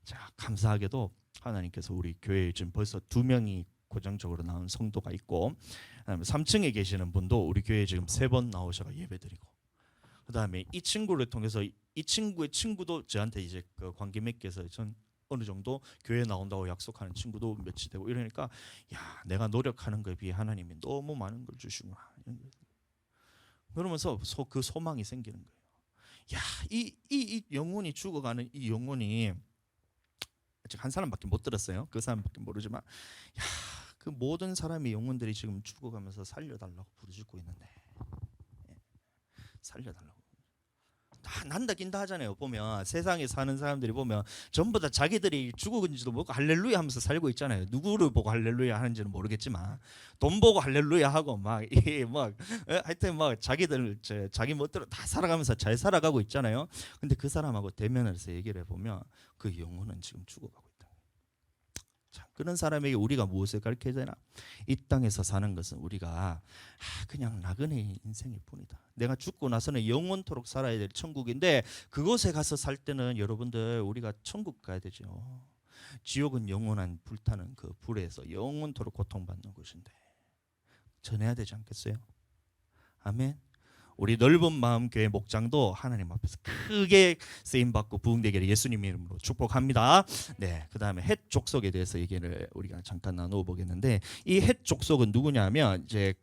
Speaker 1: 자 감사하게도 하나님께서 우리 교회에 지금 벌써 2명이 고정적으로 나온 성도가 있고 3층에 계시는 분도 우리 교회에 지금 3번 나오셔서 예배드리고 그다음에 이 친구를 통해서 이 친구의 친구도 저한테 이제 그 관계 맺게 해서 전 어느 정도 교회 나온다고 약속하는 친구도 며칠 되고 이러니까 야 내가 노력하는 거에 비해 하나님이 너무 많은 걸 주시구나 그러면서 그 소망이 생기는 거예요. 야 이 영혼이 죽어가는 이 영혼이 아직 한 사람밖에 못 들었어요. 그 사람밖에 모르지만 야 그 모든 사람의 영혼들이 지금 죽어가면서 살려달라고 부르짖고 있는데 살려달라고 다 난다 긴다 하잖아요. 보면 세상에 사는 사람들이 보면 전부 다 자기들이 죽은지도 모르고 할렐루야 하면서 살고 있잖아요. 누구를 보고 할렐루야 하는지는 모르겠지만 돈 보고 할렐루야 하고 막 이게 막 하여튼 막 자기들 자기 멋대로 다 살아가면서 잘 살아가고 있잖아요. 근데 그 사람하고 대면해서 얘기를 해보면 그 영혼은 지금 죽어가고 있다. 자, 그런 사람에게 우리가 무엇을 가르쳐야 되나? 이 땅에서 사는 것은 우리가 그냥 나그네 인생일 뿐이다. 내가 죽고 나서는 영원토록 살아야 될 천국인데 그곳에 가서 살 때는 여러분들 우리가 천국 가야 되죠. 지옥은 영원한 불타는 그 불에서 영원토록 고통받는 곳인데 전해야 되지 않겠어요? 아멘. 우리 넓은 마음 교회 목장도 하나님 앞에서 크게 쓰임 받고 부흥되기를 예수님 이름으로 축복합니다. 네, 그다음에 헷 족속에 대해서 얘기를 우리가 잠깐 나누어 보겠는데 이 헷 족속은 누구냐면 이제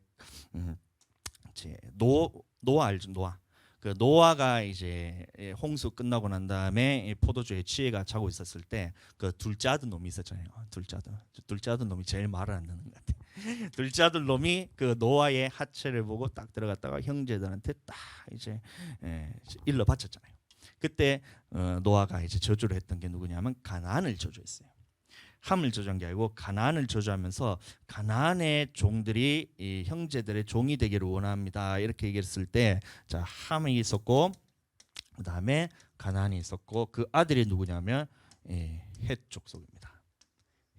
Speaker 1: 노아 알죠? 노아. 그 노아가 이제 홍수 끝나고 난 다음에 포도주에 취해가 자고 있었을 때 그 둘째 아들 놈이 있었잖아요. 둘째 아들 놈이 제일 말을 안 듣는 것 같아. 둘째 아들 놈이 그 노아의 하체를 보고 딱 들어갔다가 형제들한테 딱 이제 일러 바쳤잖아요. 그때 노아가 이제 저주를 했던 게 누구냐면 가나안을 저주했어요. 함을 저주한 게 아니고 가나안을 저주하면서 가나안의 종들이 이 형제들의 종이 되기를 원합니다. 이렇게 얘기했을 때 자, 함이 있었고 그다음에 가나안이 있었고 그 아들이 누구냐면 헷 족속입니다.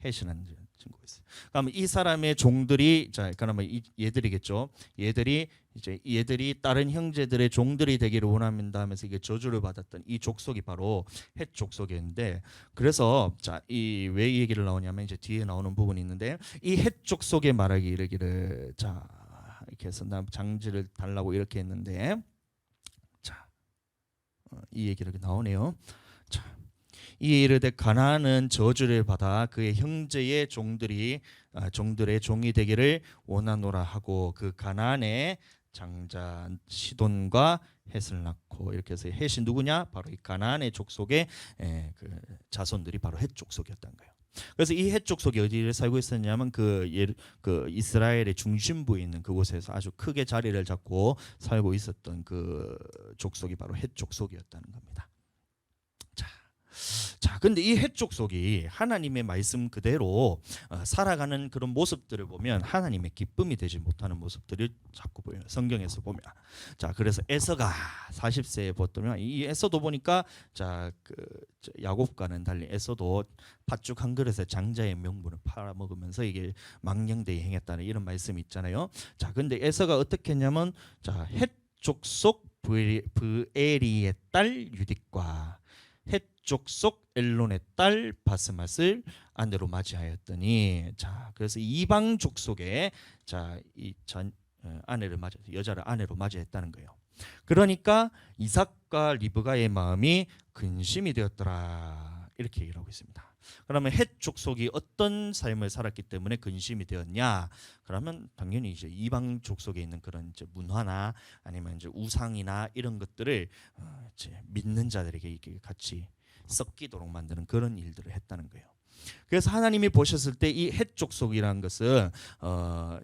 Speaker 1: 헷이라는 친구가 있어요. 그러면 이 사람의 종들이 자, 그러면 얘들이겠죠. 얘들이 다른 형제들의 종들이 되기를 원합니다 하면서 이게 저주를 받았던 이 족속이 바로 헷 족속이었는데 그래서 자, 이 왜 이 얘기를 나오냐면 이제 뒤에 나오는 부분이 있는데 이 헷 족속의 말하기 이르기를 자 이렇게 해서 나 장지를 달라고 이렇게 했는데 자, 이 얘기가 나오네요. 자, 이 이르되 가나안은 저주를 받아 그의 형제의 종들의 종이 되기를 원하노라 하고 그 가나안의 장자 시돈과 헷을 낳고 이렇게 해서 헷이 누구냐? 바로 이 가나안의 족속의 그 자손들이 바로 헷 족속이었던 거예요. 그래서 이 헷 족속이 어디를 살고 있었냐면 그 이스라엘의 중심부에 있는 그곳에서 아주 크게 자리를 잡고 살고 있었던 그 족속이 바로 헷 족속이었다는 겁니다. 자, 근데 이 헷 족속이 하나님의 말씀 그대로 살아가는 그런 모습들을 보면 하나님의 기쁨이 되지 못하는 모습들을 자꾸 보여요. 성경에서 보면. 자, 그래서 에서가 40세에 보면 이 에서도 보니까 자, 야곱과는 달리 에서도 팥죽 한 그릇에 장자의 명분을 팔아먹으면서 이게 망령되이 행했다는 이런 말씀이 있잖아요. 자, 근데 에서가 어떻게 했냐면 자, 헷 족속 브에리의 딸 유딕과 헷 족속 엘론의 딸 바스맛을 아내로 맞이하였더니 자 그래서 이방 족속에 자이 아내를 맞아 여자를 아내로 맞이했다는 거예요. 그러니까 이삭과 리브가의 마음이 근심이 되었더라 이렇게 얘기를 하고 있습니다. 그러면 헷 족속이 어떤 삶을 살았기 때문에 근심이 되었냐? 그러면 당연히 이제 이방 족속에 있는 그런 이제 문화나 아니면 이제 우상이나 이런 것들을 이제 믿는 자들에게 이렇게 같이 섞이도록 만드는 그런 일들을 했다는 거예요. 그래서 하나님이 보셨을 때 이 헷 족속이라는 것은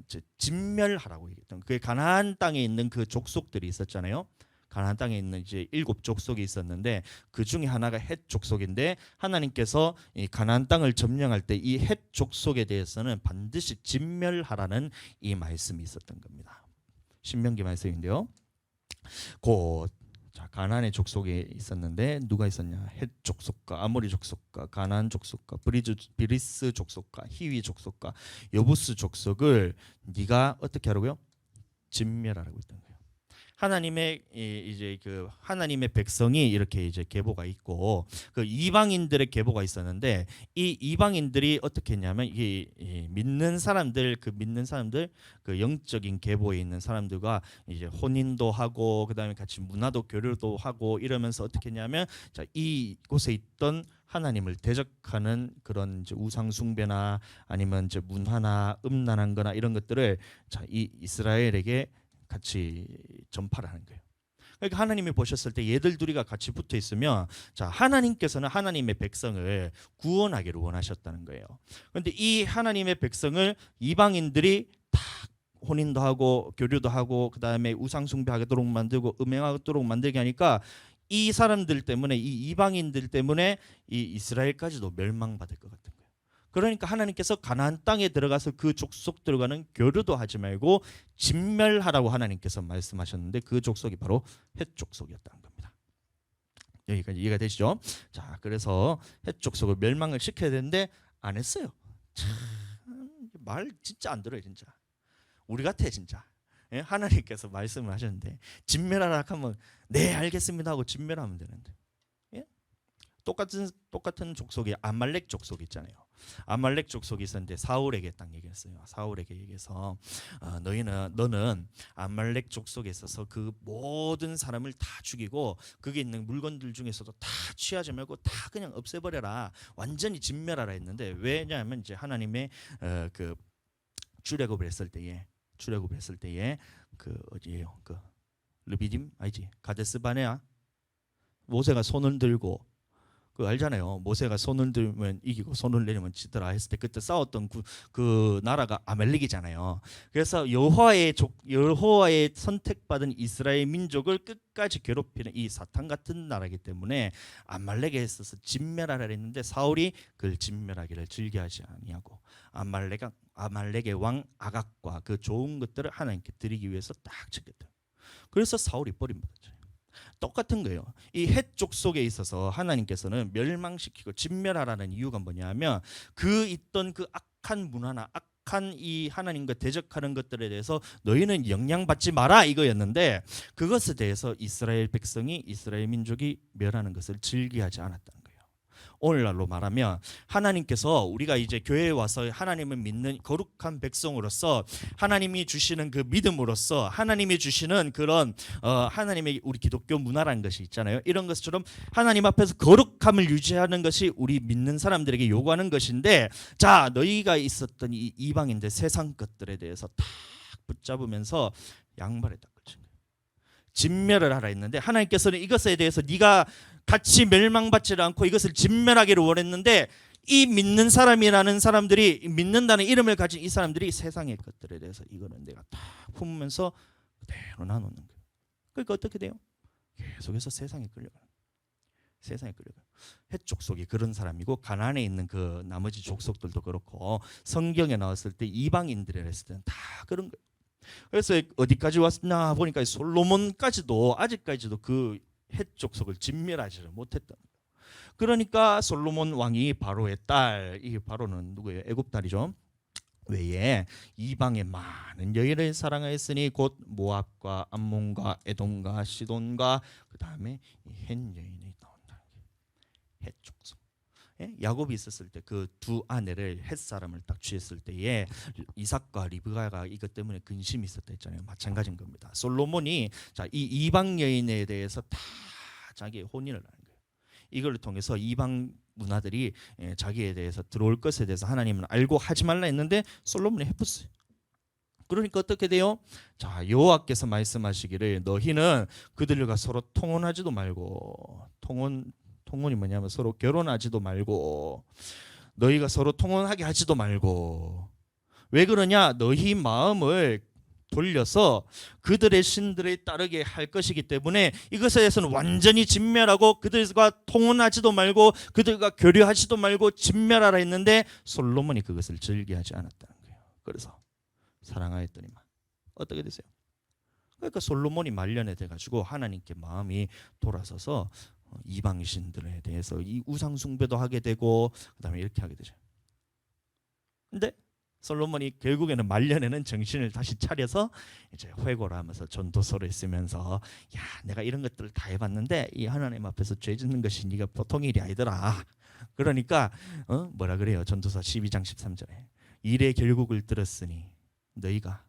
Speaker 1: 이제 진멸하라고 얘기했던 그 가나안 땅에 있는 그 족속들이 있었잖아요. 가나안 땅에 있는 이제 7 족속이 있었는데 그 중에 하나가 헷 족속인데 하나님께서 이 가나안 땅을 점령할 때 이 헷 족속에 대해서는 반드시 진멸하라는 이 말씀이 있었던 겁니다. 신명기 말씀인데요. 곧 가나안의 족속에 있었는데 누가 있었냐? 헷 족속과 아모리 족속과 가나안 족속과 비리스 족속과 히위 족속과 여부스 족속을 네가 어떻게 하라고요? 진멸하라고 했던 거예요. 하나님의 이제 그 하나님의 백성이 이렇게 이제 계보가 있고 그 이방인들의 계보가 있었는데 이 이방인들이 어떻게 했냐면 이 믿는 사람들 그 영적인 계보에 있는 사람들과 이제 혼인도 하고 그다음에 같이 문화도 교류도 하고 이러면서 어떻게 했냐면 자 이곳에 있던 하나님을 대적하는 그런 이제 우상 숭배나 아니면 이제 문화나 음란한 거나 이런 것들을 자 이 이스라엘에게 같이 전파를 하는 거예요. 그러니까 하나님이 보셨을 때 얘들 둘이가 같이 붙어 있으면 자 하나님께서는 하나님의 백성을 구원하기를 원하셨다는 거예요. 그런데 이 하나님의 백성을 이방인들이 다 혼인도 하고 교류도 하고 그다음에 우상 숭배하도록 만들고 음행하도록 만들게 하니까 이 사람들 때문에, 이 이방인들 때문에 이 이스라엘까지도 멸망받을 것 같은 거예요. 그러니까 하나님께서 가나안 땅에 들어가서 그 족속들과는 교류도 하지 말고 진멸하라고 하나님께서 말씀하셨는데 그 족속이 바로 헷 족속이었다는 겁니다. 여기까지 이해가 되시죠? 자, 그래서 헷 족속을 멸망을 시켜야 되는데 안 했어요. 말 진짜 안 들어요, 진짜. 우리 같아 진짜. 예? 하나님께서 말씀을 하셨는데 진멸하라 하면 네 알겠습니다 하고 진멸하면 되는데, 예? 똑같은 족속이 아말렉 족속 있잖아요. 아말렉 족속이 있었는데 사울에게 딱 얘기했어요. 사울에게 얘기해서 너는 아말렉 족속에 있어서 그 모든 사람을 다 죽이고 거기 있는 물건들 중에서도 다 취하지 말고 다 그냥 없애버려라, 완전히 진멸하라 했는데, 왜냐하면 이제 하나님의 그 출애굽을 했을 때에 그 어디예요? 그 르비딤 아니지? 가데스 바네아. 모세가 손을 들고 그 알잖아요. 모세가 손을 들면 이기고 손을 내리면 지더라 했을 때 그때 싸웠던 그 나라가 아말렉이잖아요. 그래서 여호와의 선택받은 이스라엘 민족을 끝까지 괴롭히는 이 사탄 같은 나라이기 때문에 아말렉에 있어서 진멸하라 했는데 사울이 그를 진멸하기를 즐겨하지 아니하고 아말렉의 왕 아각과 그 좋은 것들을 하나님께 드리기 위해서 딱 챙겼대요. 그래서 사울이 버림받았죠. 똑같은 거예요. 이 헷 족속에 있어서 하나님께서는 멸망시키고 진멸하라는 이유가 뭐냐면 그 있던 그 악한 문화나 악한 이 하나님과 대적하는 것들에 대해서 너희는 영향받지 마라 이거였는데, 그것에 대해서 이스라엘 백성이, 이스라엘 민족이 멸하는 것을 즐기하지 않았다는 거예요. 오늘날로 말하면 하나님께서 우리가 이제 교회에 와서 하나님을 믿는 거룩한 백성으로서 하나님이 주시는 그 믿음으로서 하나님이 주시는 그런 하나님의 우리 기독교 문화라는 것이 있잖아요. 이런 것처럼 하나님 앞에서 거룩함을 유지하는 것이 우리 믿는 사람들에게 요구하는 것인데, 자 너희가 있었던 이 이방인들 세상 것들에 대해서 딱 붙잡으면서 양발했다. 진멸을 하라 했는데 하나님께서는 이것에 대해서 네가 같이 멸망받지 않고 이것을 진멸하기를 원했는데, 이 믿는 사람이라는 사람들이, 믿는다는 이름을 가진 이 사람들이 세상의 것들에 대해서 이거는 내가 다 품으면서 그대로 나누는 거예요. 그러니까 어떻게 돼요? 계속해서 세상에 끌려가요. 헷 족속이 그런 사람이고 가나안에 있는 그 나머지 족속들도 그렇고 성경에 나왔을 때 이방인들이라 했을 때는 다 그런 거예요. 그래서 어디까지 왔나 보니까 솔로몬까지도 아직까지도 그 헷 족속을 진멸하지를 못했던 거예요. 그러니까 솔로몬 왕이 바로의 딸, 이 바로는 누구예요? 애굽 딸이죠. 외에 이방의 많은 여인을 사랑하였으니 곧 모압과 암몬과 에돔과 시돈과 그 다음에 헷 여인이 나온다. 헷 족속. 야곱이 있었을 때 그 두 아내를 헷 사람을 딱 취했을 때에 이삭과 리브가가 이것 때문에 근심이 있었다 했잖아요. 마찬가지인 겁니다. 솔로몬이 이 이방 여인에 대해서 다 자기의 혼인을 하는 거예요. 이걸 통해서 이방 문화들이 자기에 대해서 들어올 것에 대해서 하나님은 알고 하지 말라 했는데 솔로몬이 해봤어요. 그러니까 어떻게 돼요? 자, 여호와께서 말씀하시기를 너희는 그들과 서로 통혼하지도 말고, 통혼이 뭐냐면 서로 결혼하지도 말고, 너희가 서로 통혼하게 하지도 말고. 왜 그러냐? 너희 마음을 돌려서 그들의 신들에 따르게 할 것이기 때문에 이것에 대해서는 완전히 진멸하고 그들과 통혼하지도 말고 그들과 교류하지도 말고 진멸하라 했는데 솔로몬이 그것을 즐겨하지 않았다는 거예요. 그래서 사랑하였더니만 어떻게 되세요? 그러니까 솔로몬이 말년에 돼가지고 하나님께 마음이 돌아서서 이방 신들에 대해서 이 우상 숭배도 하게 되고 그다음에 이렇게 하게 되죠. 근데 솔로몬이 결국에는 말년에는 정신을 다시 차려서 이제 회고를 하면서 전도서를 쓰면서, 야 내가 이런 것들을 다 해봤는데 이 하나님 앞에서 죄 짓는 것이 네가 보통 일이 아니더라. 그러니까 뭐라 그래요? 전도서 12장 13절에 일의 결국을 들었으니 너희가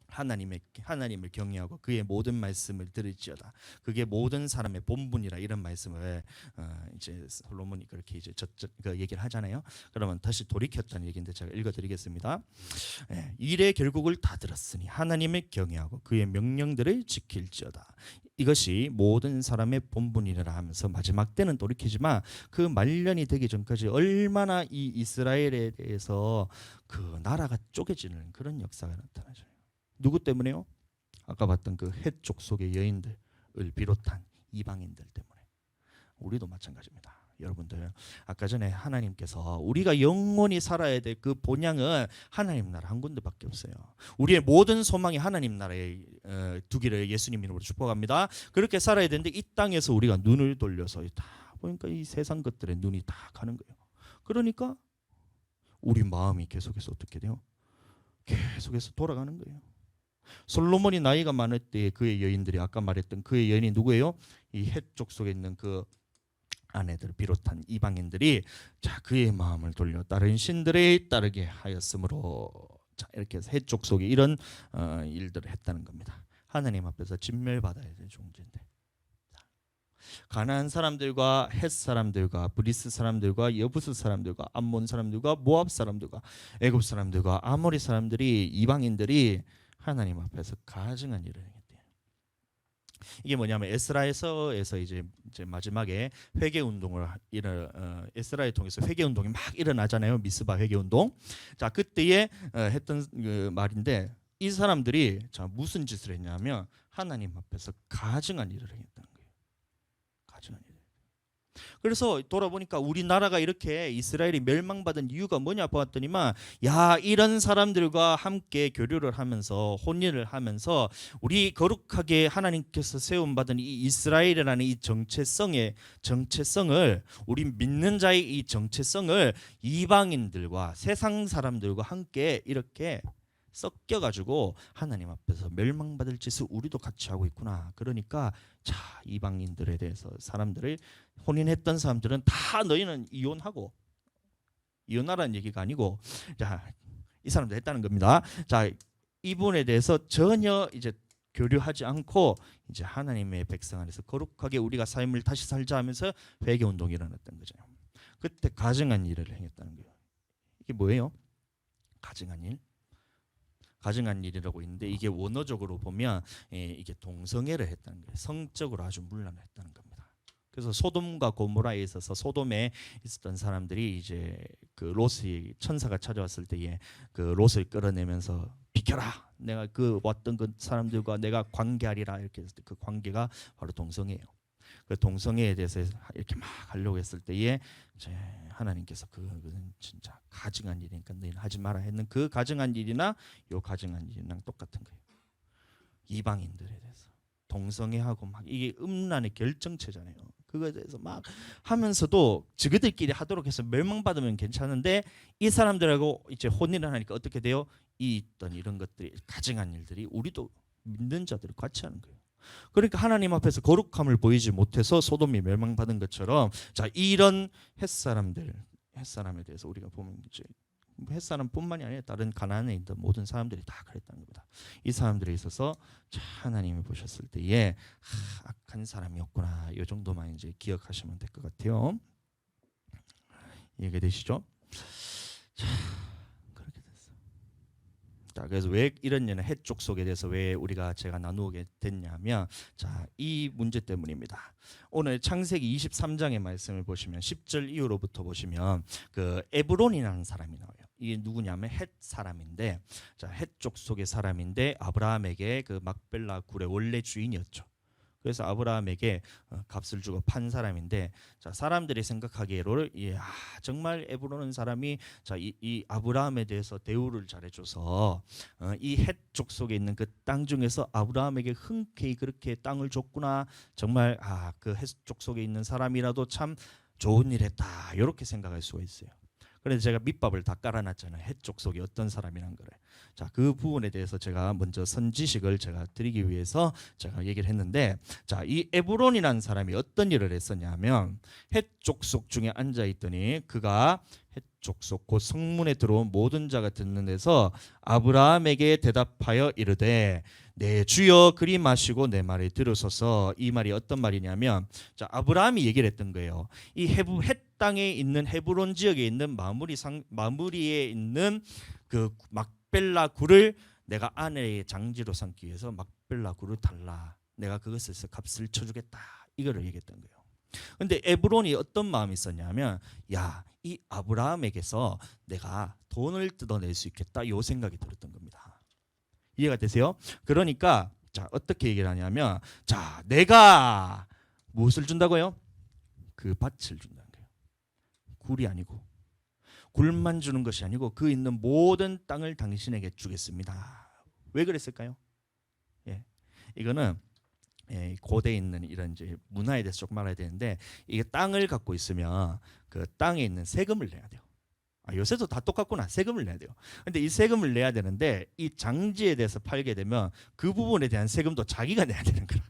Speaker 1: 하나님을 경외하고 그의 모든 말씀을 들을지어다. 그게 모든 사람의 본분이라, 이런 말씀을 이제 솔로몬이 그렇게 이제 그 얘기를 하잖아요. 그러면 다시 돌이켰다는 얘기인데 제가 읽어드리겠습니다. 일의 결국을 다 들었으니 하나님을 경외하고 그의 명령들을 지킬지어다. 이것이 모든 사람의 본분이라 하면서 마지막 때는 돌이키지만 그 말년이 되기 전까지 얼마나 이 이스라엘에 대해서 그 나라가 쪼개지는 그런 역사가 나타나죠. 누구 때문에요? 아까 봤던 그 헷 족속의 여인들을 비롯한 이방인들 때문에. 우리도 마찬가지입니다. 여러분들, 아까 전에 하나님께서 우리가 영원히 살아야 될 그 본향은 하나님 나라 한 군데밖에 없어요. 우리의 모든 소망이 하나님 나라에 두기를 예수님 이름으로 축복합니다. 그렇게 살아야 되는데 이 땅에서 우리가 눈을 돌려서 다 보니까 이 세상 것들에 눈이 다 가는 거예요. 그러니까 우리 마음이 계속해서 어떻게 돼요? 계속해서 돌아가는 거예요. 솔로몬이 나이가 많을 때 그의 여인들이, 아까 말했던 그의 여인이 누구예요? 이 헷족 속에 있는 그 아내들을 비롯한 이방인들이 자 그의 마음을 돌려 다른 신들에 따르게 하였으므로, 자 이렇게 해서 헷족 속에 이런 일들을 했다는 겁니다. 하나님 앞에서 진멸받아야 될 존재인데, 가나안 사람들과 헷 사람들과 브리스 사람들과 여부스 사람들과 암몬 사람들과 모압 사람들과 애굽 사람들과 아모리 사람들이, 이방인들이 하나님 앞에서 가증한 일을 했대요. 이게 뭐냐면 에스라에서에서 이제 마지막에 회개 운동을 에스라를 통해서 회개 운동이 막 일어나잖아요. 미스바 회개 운동. 자 그때에 했던 그 말인데, 이 사람들이 자 무슨 짓을 했냐면 하나님 앞에서 가증한 일을 했다는 거예요. 가증한 일. 그래서 돌아보니까 우리나라가 이렇게 이스라엘이 멸망받은 이유가 뭐냐 보았더니만, 야 이런 사람들과 함께 교류를 하면서 혼인을 하면서 우리 거룩하게 하나님께서 세움받은 이 이스라엘이라는 이 정체성을, 우리 믿는 자의 이 정체성을 이방인들과 세상 사람들과 함께 이렇게 섞여가지고 하나님 앞에서 멸망받을 짓을 우리도 같이 하고 있구나. 그러니까 자 이방인들에 대해서 사람들을, 혼인했던 사람들은 다 너희는 이혼하고, 이혼하라는 얘기가 아니고 자 이 사람들 했다는 겁니다. 자 이분에 대해서 전혀 이제 교류하지 않고 이제 하나님의 백성 안에서 거룩하게 우리가 삶을 다시 살자 하면서 회개 운동이 일어났던 거죠. 그때 가증한 일을 행했다는 거예요. 이게 뭐예요? 가증한 일. 가증한 일이라고 있는데, 이게 원어적으로 보면 이게 동성애를 했다는 거예요. 성적으로 아주 문란을 했다는 겁니다. 그래서 소돔과 고모라에 있어서 소돔에 있었던 사람들이 이제 그 롯이 천사가 찾아왔을 때에 그 롯을 끌어내면서 비켜라, 내가 그 왔던 그 사람들과 내가 관계하리라, 이렇게 했을 때 그 관계가 바로 동성애예요. 그 동성애에 대해서 이렇게 막 하려고 했을 때에 이제 하나님께서 그건 진짜 가증한 일이니까 너희는 하지 마라 했는 그 가증한 일이나 요 가증한 일이랑 똑같은 거예요. 이방인들에 대해서 동성애하고 막 이게 음란의 결정체잖아요. 그거에 대해서 막 하면서도 저희들끼리 하도록 해서 멸망받으면 괜찮은데, 이 사람들하고 이제 혼인을 하니까 어떻게 돼요? 이 있던 이런 것들이, 가증한 일들이 우리도 믿는 자들이 같이 하는 거예요. 그러니까 하나님 앞에서 거룩함을 보이지 못해서 소돔이 멸망받은 것처럼, 자 이런 햇사람에 대해서 우리가 보면 이제 햇사람뿐만이 아니라 다른 가나안에 있던 모든 사람들이 다 그랬다는 겁니다. 이 사람들에 있어서 자 하나님이 보셨을 때에 악한 사람이었구나, 이 정도만 이제 기억하시면 될 것 같아요. 이해되시죠? 자 그렇게 됐어. 자 그래서 왜 이런 일은 헷족 속에 대해서 왜 제가 나누게 됐냐면, 자 이 문제 때문입니다. 오늘 창세기 23장의 말씀을 보시면 10절 이후로부터 보시면 그 에브론이라는 사람이 나와요. 이게 누구냐면 헷 사람인데, 자 헷족 속의 사람인데 아브라함에게 그 막벨라 굴의 원래 주인이었죠. 그래서 아브라함에게 값을 주고 판 사람인데, 자 사람들이 생각하기로 정말 에브론은 사람이 이 아브라함에 대해서 대우를 잘해줘서 이 헷족 속에 있는 그 땅 중에서 아브라함에게 흔쾌히 그렇게 땅을 줬구나, 정말 그 헷족 속에 있는 사람이라도 참 좋은 일 했다, 이렇게 생각할 수가 있어요. 그래서 제가 밑밥을 다 깔아놨잖아요. 헷족 속에 어떤 사람이란 거를. 자, 그 부분에 대해서 제가 먼저 선지식을 제가 드리기 위해서 제가 얘기를 했는데, 자, 이 에브론이라는 사람이 어떤 일을 했었냐면, 헷족 속 중에 앉아 있더니 그가 헷족 속 곧 성문에 들어온 모든 자가 듣는 데서 아브라함에게 대답하여 이르되, 네 주여 그리 마시고 내 말을 들으소서. 이 말이 어떤 말이냐면, 자 아브라함이 얘기를 했던 거예요. 이 헷 땅에 있는 헤브론 지역에 있는 마무리에 있는 그 막벨라 굴을 내가 아내의 장지로 삼기 위해서 막벨라 굴을 달라, 내가 그것에서 값을 쳐주겠다, 이거를 얘기했던 거예요. 근데 에브론이 어떤 마음이 있었냐면, 이 아브라함에게서 내가 돈을 뜯어낼 수 있겠다, 요 생각이 들었던 겁니다. 이해가 되세요? 그러니까 자 어떻게 얘기를 하냐면, 자 내가 무엇을 준다고요? 그 밭을 준다는 거예요. 굴이 아니고, 굴만 주는 것이 아니고 그 있는 모든 땅을 당신에게 주겠습니다. 왜 그랬을까요? 예, 이거는 고대에 있는 이런 이제 문화에 대해서 조금 알아야 되는데, 이게 땅을 갖고 있으면 그 땅에 있는 세금을 내야 돼요. 요새도 다 똑같구나. 세금을 내야 돼요. 근데 이 세금을 내야 되는데, 이 장지에 대해서 팔게 되면 그 부분에 대한 세금도 자기가 내야 되는 거라.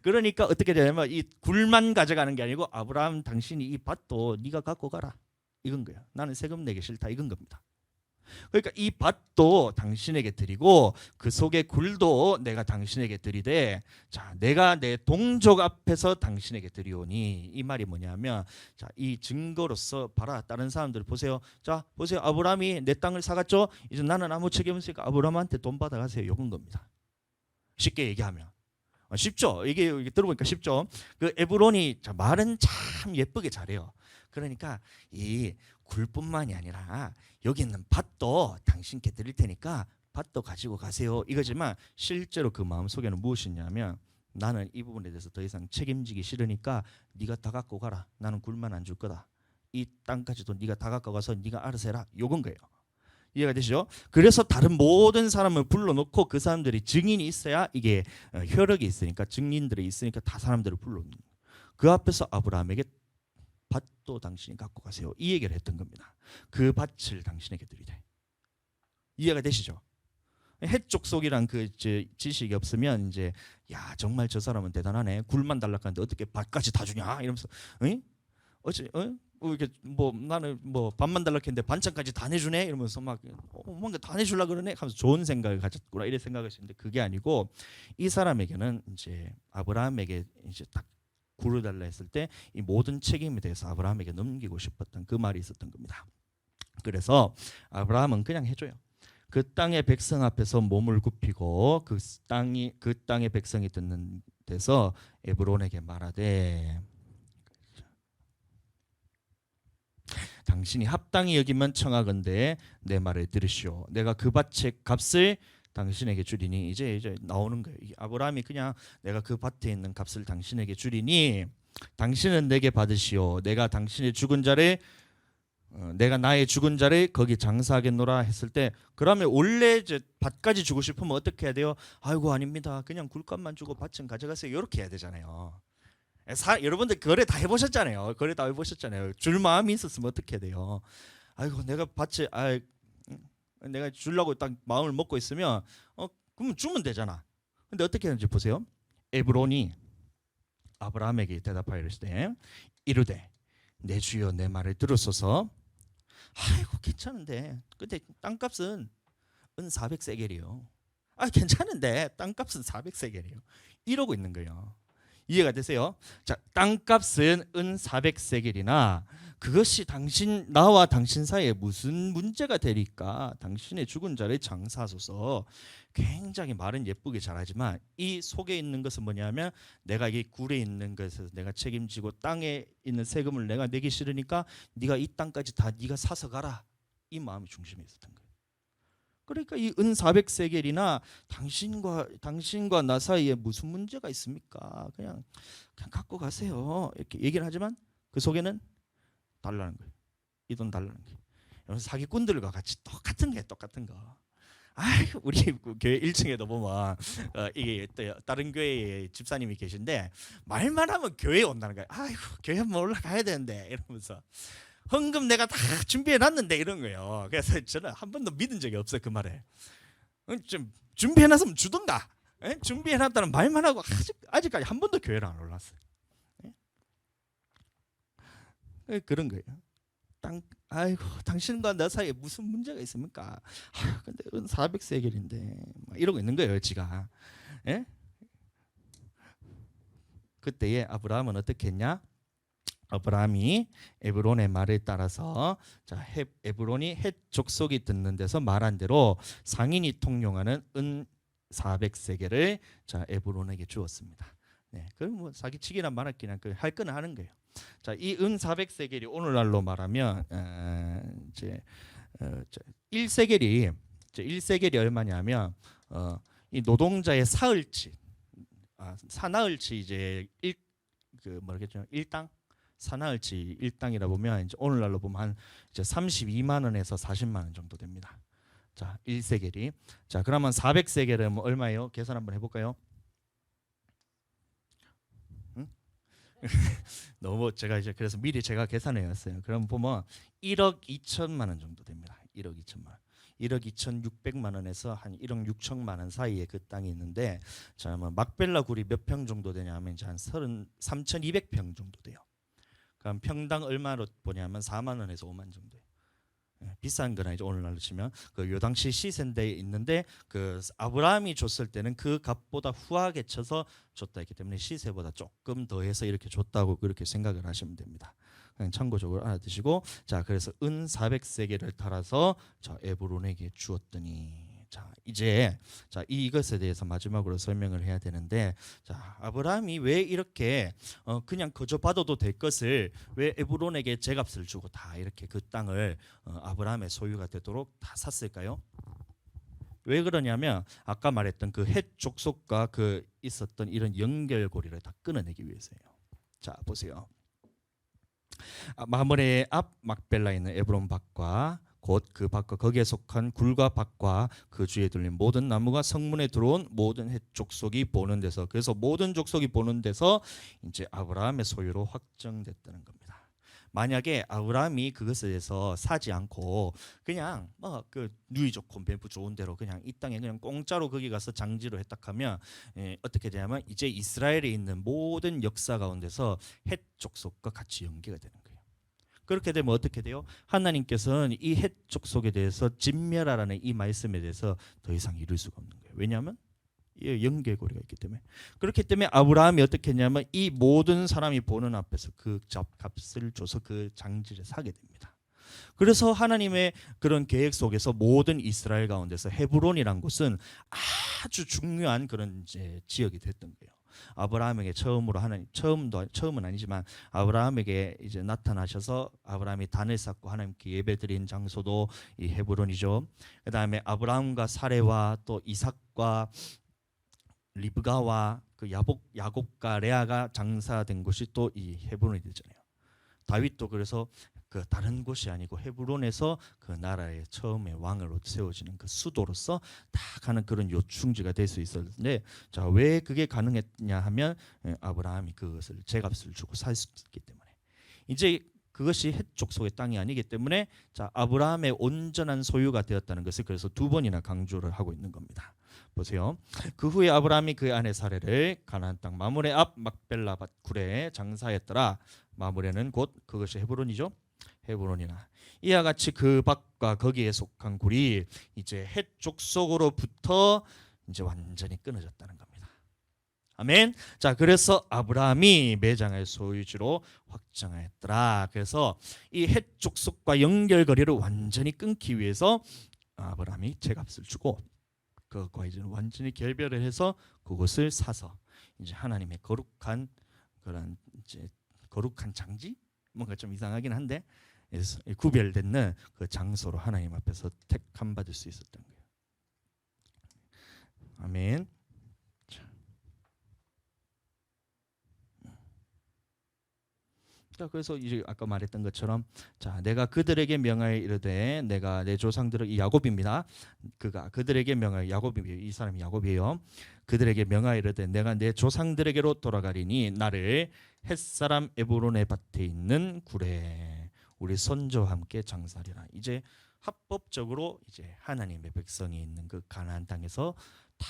Speaker 1: 그러니까 어떻게 되냐면 이 굴만 가져가는 게 아니고, 아브라함 당신이 이 밭도 네가 갖고 가라, 이건 거예요. 나는 세금 내기 싫다, 이건 겁니다. 그러니까 이 밭도 당신에게 드리고 그 속의 굴도 내가 당신에게 드리되, 자, 내가 내 동족 앞에서 당신에게 드리오니, 이 말이 뭐냐면, 자, 이 증거로서 봐라, 다른 사람들 보세요. 자, 보세요. 아브라함이 내 땅을 사갔죠. 이제 나는 아무 책임 없으니까 아브라함한테 돈 받아가세요, 요건 겁니다. 쉽게 얘기하면 쉽죠. 이게 들어보니까 쉽죠. 그 에브론이, 자, 말은 참 예쁘게 잘해요. 그러니까 이 굴뿐만이 아니라 여기 있는 밭도 당신께 드릴 테니까 밭도 가지고 가세요, 이거지만 실제로 그 마음속에는 무엇이냐면, 나는 이 부분에 대해서 더 이상 책임지기 싫으니까 네가 다 갖고 가라. 나는 굴만 안 줄 거다. 이 땅까지도 네가 다 갖고 가서 네가 알아서 해라, 요건 거예요. 이해가 되시죠? 그래서 다른 모든 사람을 불러놓고 그 사람들이 증인이 있어야 이게 효력이 있으니까, 증인들이 있으니까 다 사람들을 불러놓는, 그 앞에서 아브라함에게 밭도 당신이 갖고 가세요, 이 얘기를 했던 겁니다. 그 밭을 당신에게 드리되. 이해가 되시죠? 해족속이란 그 지식이 없으면 이제, 야, 정말 저 사람은 대단하네. 굴만 달라카는데 어떻게 밭까지 다 주냐 이러면서, 응? 어째, 이렇게 뭐 나는 뭐 밥만 달라했는데 반찬까지 다 내주네 이러면서 막 뭔가 다 내주려 그러네 하면서 좋은 생각을 가졌구나, 이런 생각을 했는데, 그게 아니고 이 사람에게는 이제 아브라함에게 이제 딱 굴을 달라 했을 때 이 모든 책임에 대해서 아브라함에게 넘기고 싶었던 그 말이 있었던 겁니다. 그래서 아브라함은 그냥 해줘요. 그 땅의 백성 앞에서 몸을 굽히고 그 땅의 백성이 듣는 데서 에브론에게 말하되, 당신이 합당히 여기면 청하건대 내 말을 들으시오. 내가 그 밭의 값을 당신에게 주리니. 이제 나오는 거예요. 아브라함이 그냥 내가 그 밭에 있는 값을 당신에게 주리니 당신은 내게 받으시오. 내가 당신의 죽은 자를 내가 나의 죽은 자를 거기 장사하겠노라 했을 때, 그러면 원래 이제 밭까지 주고 싶으면 어떻게 해야 돼요? 아이고 아닙니다, 그냥 굴값만 주고 밭은 가져가세요, 이렇게 해야 되잖아요. 여러분들 거래 다 해보셨잖아요. 거래 다 해보셨잖아요. 줄 마음이 있었으면 어떻게 해야 돼요? 아이고 내가 밭에 내가 주려고 딱 마음을 먹고 있으면 그러면 주면 되잖아. 근데 어떻게 하는지 보세요. 에브론이 아브라함에게 대답하여 이르시되 이르되 내 주여 내 말을 들으소서. 아이고 괜찮은데 근데 땅값은 은 400세겔이요. 괜찮은데 땅값은 400세겔이요. 이러고 있는 거예요. 이해가 되세요? 자, 땅값은 은 400세겔이나 그것이 나와 당신 사이에 무슨 문제가 되니까 당신의 죽은 자를 장사하소서. 굉장히 말은 예쁘게 잘하지만 이 속에 있는 것은 뭐냐면, 내가 이 굴에 있는 것에서 내가 책임지고 땅에 있는 세금을 내가 내기 싫으니까 네가 이 땅까지 다 네가 사서 가라, 이 마음이 중심에 있었던 거예요. 그러니까 이 은 400세겔이나 당신과 나 사이에 무슨 문제가 있습니까? 그냥 갖고 가세요, 이렇게 얘기를 하지만 그 속에는 달라는 거예요. 이 돈 달라는 게. 사기꾼들과 같이 똑같은 거. 우리 교회 1층에도 보면 이게 또 다른 교회에 집사님이 계신데 말만 하면 교회에 온다는 거예요. 교회 한번 올라가야 되는데 이러면서 헌금 내가 다 준비해 놨는데 이런 거예요. 그래서 저는 한 번도 믿은 적이 없어요, 그 말에. 좀 준비해 놨으면 주던가. 준비해 놨다는 말만 하고 아직까지 한 번도 교회를 안 올랐어요. 그런 거예요. 당신과 나 사이에 무슨 문제가 있습니까? 근데 400세겔인데 이러고 있는 거예요, 지가. 예? 그때에 아브라함은 어떻게 했냐? 아브라함이 에브론의 말을 따라서 에브론이 헷 족속이 듣는 데서 말한 대로 상인이 통용하는 은 400세겔을 에브론에게 주었습니다. 네, 그럼 뭐 사기치기나 말았기나 할 거는 하는 거예요. 자, 이 은 400세겔이 오늘날로 말하면 이제 1세겔이 얼마냐면 이 노동자의 사흘치, 사나흘치 이제 그 뭐겠죠? 일당 사나흘치 일당이라 보면 이제 오늘날로 보면 한 이제 32만 원에서 40만 원 정도 됩니다. 자, 1세겔이. 자, 그러면 400세겔은 얼마예요? 계산 한번 해볼까요? 응? 너무 제가 이제 그래서 미리 제가 계산해 왔어요. 그럼 보면 1억 2천만 원 정도 됩니다. 1억 2천만 원. 1억 2,600만 원에서 한 1억 6천만 원 사이에 그 땅이 있는데, 자, 뭐 막벨라 굴이 몇 평 정도 되냐면 이제 한 3,200평 정도 돼요. 그럼 평당 얼마로 보냐면 4만 원에서 5만 정도예요. 비싼 거나 이제 오늘날로 치면 그 요 당시 시세인데 있는데 그 아브라함이 줬을 때는 그 값보다 후하게 쳐서 줬다 했기 때문에 시세보다 조금 더해서 이렇게 줬다고 그렇게 생각을 하시면 됩니다. 그냥 참고적으로 알아두시고, 자, 그래서 은 400세겔을 달아서 자 에브론에게 주었더니, 자 이제 자 이것에 대해서 마지막으로 설명을 해야 되는데, 자 아브라함이 왜 이렇게 그냥 거저 받아도 될 것을 왜 에브론에게 제값을 주고 다 이렇게 그 땅을 아브라함의 소유가 되도록 다 샀을까요? 왜 그러냐면 아까 말했던 그 헷 족속과 그 있었던 이런 연결고리를 다 끊어내기 위해서예요. 자 보세요. 마므레의 앞 막벨라에 있는 에브론 밭과 곧 그 밭과 거기에 속한 굴과 밭과 그 주위에 둘린 모든 나무가 성문에 들어온 모든 헷 족속이 보는 데서, 그래서 모든 족속이 보는 데서 이제 아브라함의 소유로 확정됐다는 겁니다. 만약에 아브라함이 그것에 대해서 사지 않고 그냥 뭐 그 누이 좋고 매부 좋은 대로 그냥 이 땅에 그냥 공짜로 거기 가서 장지로 했다 하면 어떻게 되냐면 이제 이스라엘에 있는 모든 역사 가운데서 헷 족속과 같이 연계가 되는 거예요. 그렇게 되면 어떻게 돼요? 하나님께서는 이 헷 족속에 대해서 진멸하라는 이 말씀에 대해서 더 이상 이룰 수가 없는 거예요. 왜냐하면 연결고리가 있기 때문에. 그렇기 때문에 아브라함이 어떻게 했냐면 이 모든 사람이 보는 앞에서 그 값을 줘서 그 장지를 사게 됩니다. 그래서 하나님의 그런 계획 속에서 모든 이스라엘 가운데서 헤브론이란 곳은 아주 중요한 그런 이제 지역이 됐던 거예요. 아브라함에게 처음으로 하나님, 처음은 아니지만 아브라함에게 이제 나타나셔서 아브라함이 단을 쌓고 하나님께 예배드린 장소도 이 헤브론이죠. 그다음에 아브라함과 사레와 또 이삭과 리브가와 그 야곱과 레아가 장사된 곳이 또 이 헤브론이 되잖아요. 다윗도 그래서 그 다른 곳이 아니고 헤브론에서 그 나라의 처음에 왕으로 세워지는 그 수도로서 딱 하는 그런 요충지가 될 수 있었는데, 자, 왜 그게 가능했냐 하면 아브라함이 그것을 제값을 주고 살 수 있기 때문에. 이제 그것이 헷 족속의 땅이 아니기 때문에 자 아브라함의 온전한 소유가 되었다는 것을 그래서 두 번이나 강조를 하고 있는 겁니다. 보세요. 그 후에 아브라함이 그 아내 사레를 가나안 땅 마므레 앞 막벨라 밭 굴에 장사했더라. 마므레는 곧 그것이 헤브론이죠. 헤브론이나 이와 같이 그 밭과 거기에 속한 굴이 이제 헷 족속으로부터 이제 완전히 끊어졌다는 겁니다. 아멘. 자, 그래서 아브라함이 매장의 소유지로 확정하였더라. 그래서 이 헷 족속과 연결거리를 완전히 끊기 위해서 아브라함이 제값을 주고 그것과 이제 완전히 결별을 해서 그곳을 사서 이제 하나님의 거룩한 그런 이제 거룩한 장지, 뭔가 좀 이상하긴 한데 구별되는 그 장소로 하나님 앞에서 택함 받을 수 있었던 거예요. 아멘. 자, 그래서 이제 아까 말했던 것처럼 자 내가 그들에게 명하여 이르되 내가 내 조상들을 이 야곱입니다. 그가 그들에게 명하여 야곱이에요. 이 사람이 야곱이에요. 그들에게 명하여 이르되 내가 내 조상들에게로 돌아가리니 나를 햇사람 에브론의 밭에 있는 굴에 우리 선조와 함께 장사하리라. 이제 합법적으로 이제 하나님의 백성이 있는 그 가나안 땅에서 다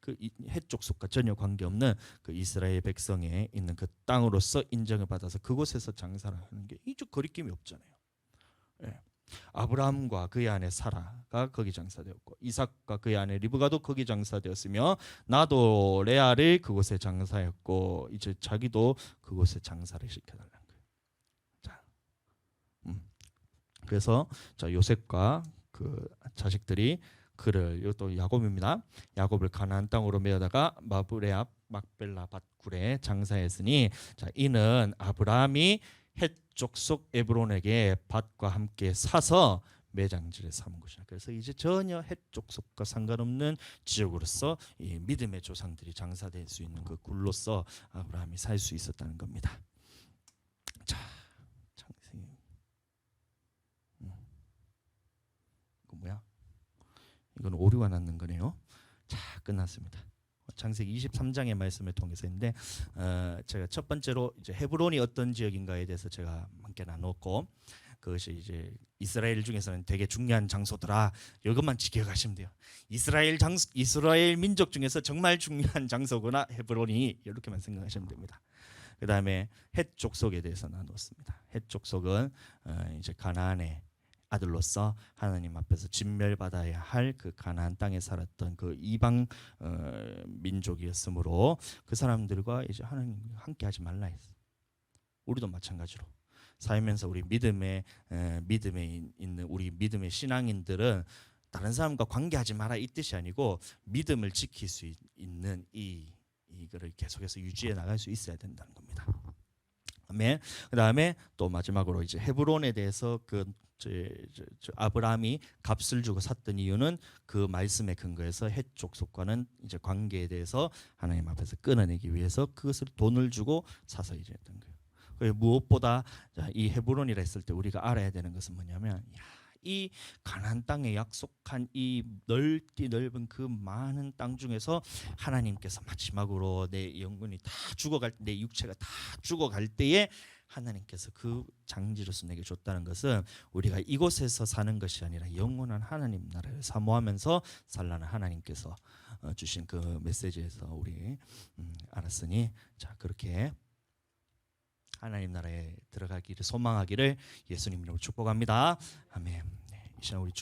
Speaker 1: 그 헷 족속과 전혀 관계없는 그 이스라엘 백성에 있는 그 땅으로서 인정을 받아서 그곳에서 장사를 하는 게 이제 거리낌이 없잖아요. 예. 아브라함과 그의 아내 사라가 거기 장사되었고 이삭과 그의 아내 리브가도 거기 장사되었으며 나도 레아를 그곳에 장사했고 이제 자기도 그곳에 장사를 시켜달라는 거예요. 자, 그래서 자 요셉과 그 자식들이 그를 이것도 야곱입니다. 야곱을 가나안 땅으로 메어다가 마므레 앞 막벨라 밭 굴에 장사했으니 자 이는 아브라함이 헷 족속 에브론에게 밭과 함께 사서 매장지를 삼은 곳이라. 그래서 이제 전혀 헷 족속과 상관없는 지역으로서 이 믿음의 조상들이 장사될 수 있는 그 굴로서 아브라함이 살 수 있었다는 겁니다. 자, 창세기 이거 뭐야? 이건 오류가 났는 거네요. 자, 끝났습니다. 창세기 23장의 말씀을 통해서인데 제가 첫 번째로 이제 헤브론이 어떤 지역인가에 대해서 제가 함께 나눴고, 그것이 이제 이스라엘 중에서는 되게 중요한 장소더라. 이것만 기억하시면 돼요. 이스라엘 민족 중에서 정말 중요한 장소구나 헤브론이, 이렇게만 생각하시면 됩니다. 그 다음에 헷 족속에 대해서 나눴습니다. 헷 족속은 이제 가나안의 아들로서 하나님 앞에서 진멸받아야 할 그 가나안 땅에 살았던 그 이방 민족이었으므로 그 사람들과 이제 하나님 함께하지 말라 했어요. 우리도 마찬가지로 살면서 우리 믿음에 있는 우리 믿음의 신앙인들은 다른 사람과 관계하지 마라 이 뜻이 아니고 믿음을 지킬 수 있는 이거를 계속해서 유지해 나갈 수 있어야 된다는 겁니다. 아멘. 그다음에 또 마지막으로 이제 헤브론에 대해서 아브라함이 값을 주고 샀던 이유는 그 말씀에 근거해서 헷 족속과는 이제 관계에 대해서 하나님 앞에서 끊어내기 위해서 그것을 돈을 주고 사서 이제 했던 거예요. 무엇보다 이 헤브론이라 했을 때 우리가 알아야 되는 것은 뭐냐면, 이 가나안 땅에 약속한 이 넓은 그 많은 땅 중에서 하나님께서 마지막으로 내 영혼이 다 죽어갈, 내 육체가 다 죽어갈 때에 하나님께서 그 장지로서 내게 줬다는 것은 우리가 이곳에서 사는 것이 아니라 영원한 하나님 나라를 사모하면서 살라는 하나님께서 주신 그 메시지에서 우리 알았으니, 자, 그렇게 하나님 나라에 들어가기를 소망하기를 예수님 이름으로 축복합니다. 아멘. 네, 이 시간 우리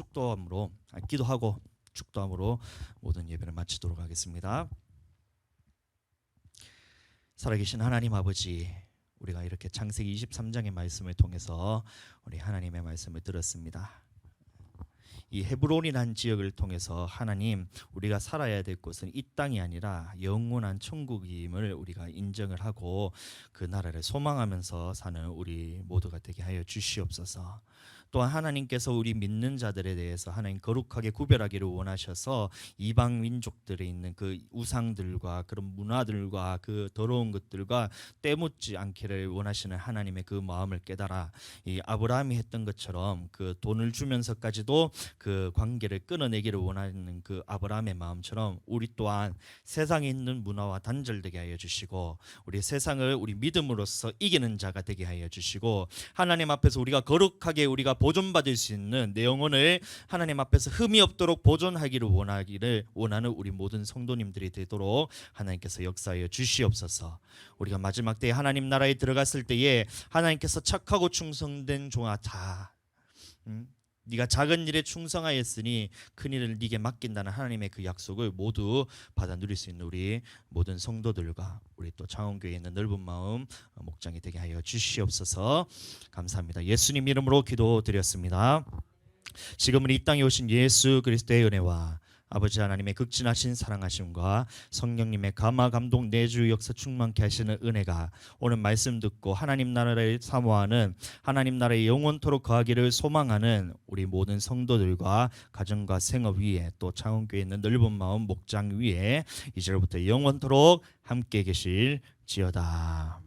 Speaker 1: 기도하고 축도함으로 모든 예배를 마치도록 하겠습니다. 살아계신 하나님 아버지, 우리가 이렇게 창세기 23장의 말씀을 통해서 우리 하나님의 말씀을 들었습니다. 이 헤브론이라는 지역을 통해서 하나님, 우리가 살아야 될 곳은 이 땅이 아니라 영원한 천국임을 우리가 인정을 하고 그 나라를 소망하면서 사는 우리 모두가 되게 하여 주시옵소서. 또한 하나님께서 우리 믿는 자들에 대해서 하나님 거룩하게 구별하기를 원하셔서 이방 민족들에 있는 그 우상들과 그런 문화들과 그 더러운 것들과 때묻지 않기를 원하시는 하나님의 그 마음을 깨달아 이 아브라함이 했던 것처럼 그 돈을 주면서까지도 그 관계를 끊어내기를 원하는 그 아브라함의 마음처럼 우리 또한 세상에 있는 문화와 단절되게 하여 주시고, 우리 세상을 우리 믿음으로써 이기는 자가 되게 하여 주시고, 하나님 앞에서 우리가 거룩하게 우리가 보존받을 수 있는 내 영혼을 하나님 앞에서 흠이 없도록 보존하기를 원하는 우리 모든 성도님들이 되도록 하나님께서 역사하여 주시옵소서. 우리가 마지막 때에 하나님 나라에 들어갔을 때에 하나님께서 착하고 충성된 종아 다 네가 작은 일에 충성하였으니 큰 일을 네게 맡긴다는 하나님의 그 약속을 모두 받아 누릴 수 있는 우리 모든 성도들과 우리 또 창원교회에 있는 넓은 마음 목장이 되게 하여 주시옵소서. 감사합니다. 예수님 이름으로 기도드렸습니다. 지금은 이 땅에 오신 예수 그리스도의 은혜와 아버지 하나님의 극진하신 사랑하심과 성령님의 감화 감동 내주 역사 충만케 하시는 은혜가 오늘 말씀 듣고 하나님 나라를 사모하는, 하나님 나라에 영원토록 거하기를 소망하는 우리 모든 성도들과 가정과 생업 위에 또 창원교회에 있는 넓은 마음 목장 위에 이제부터 영원토록 함께 계실지어다.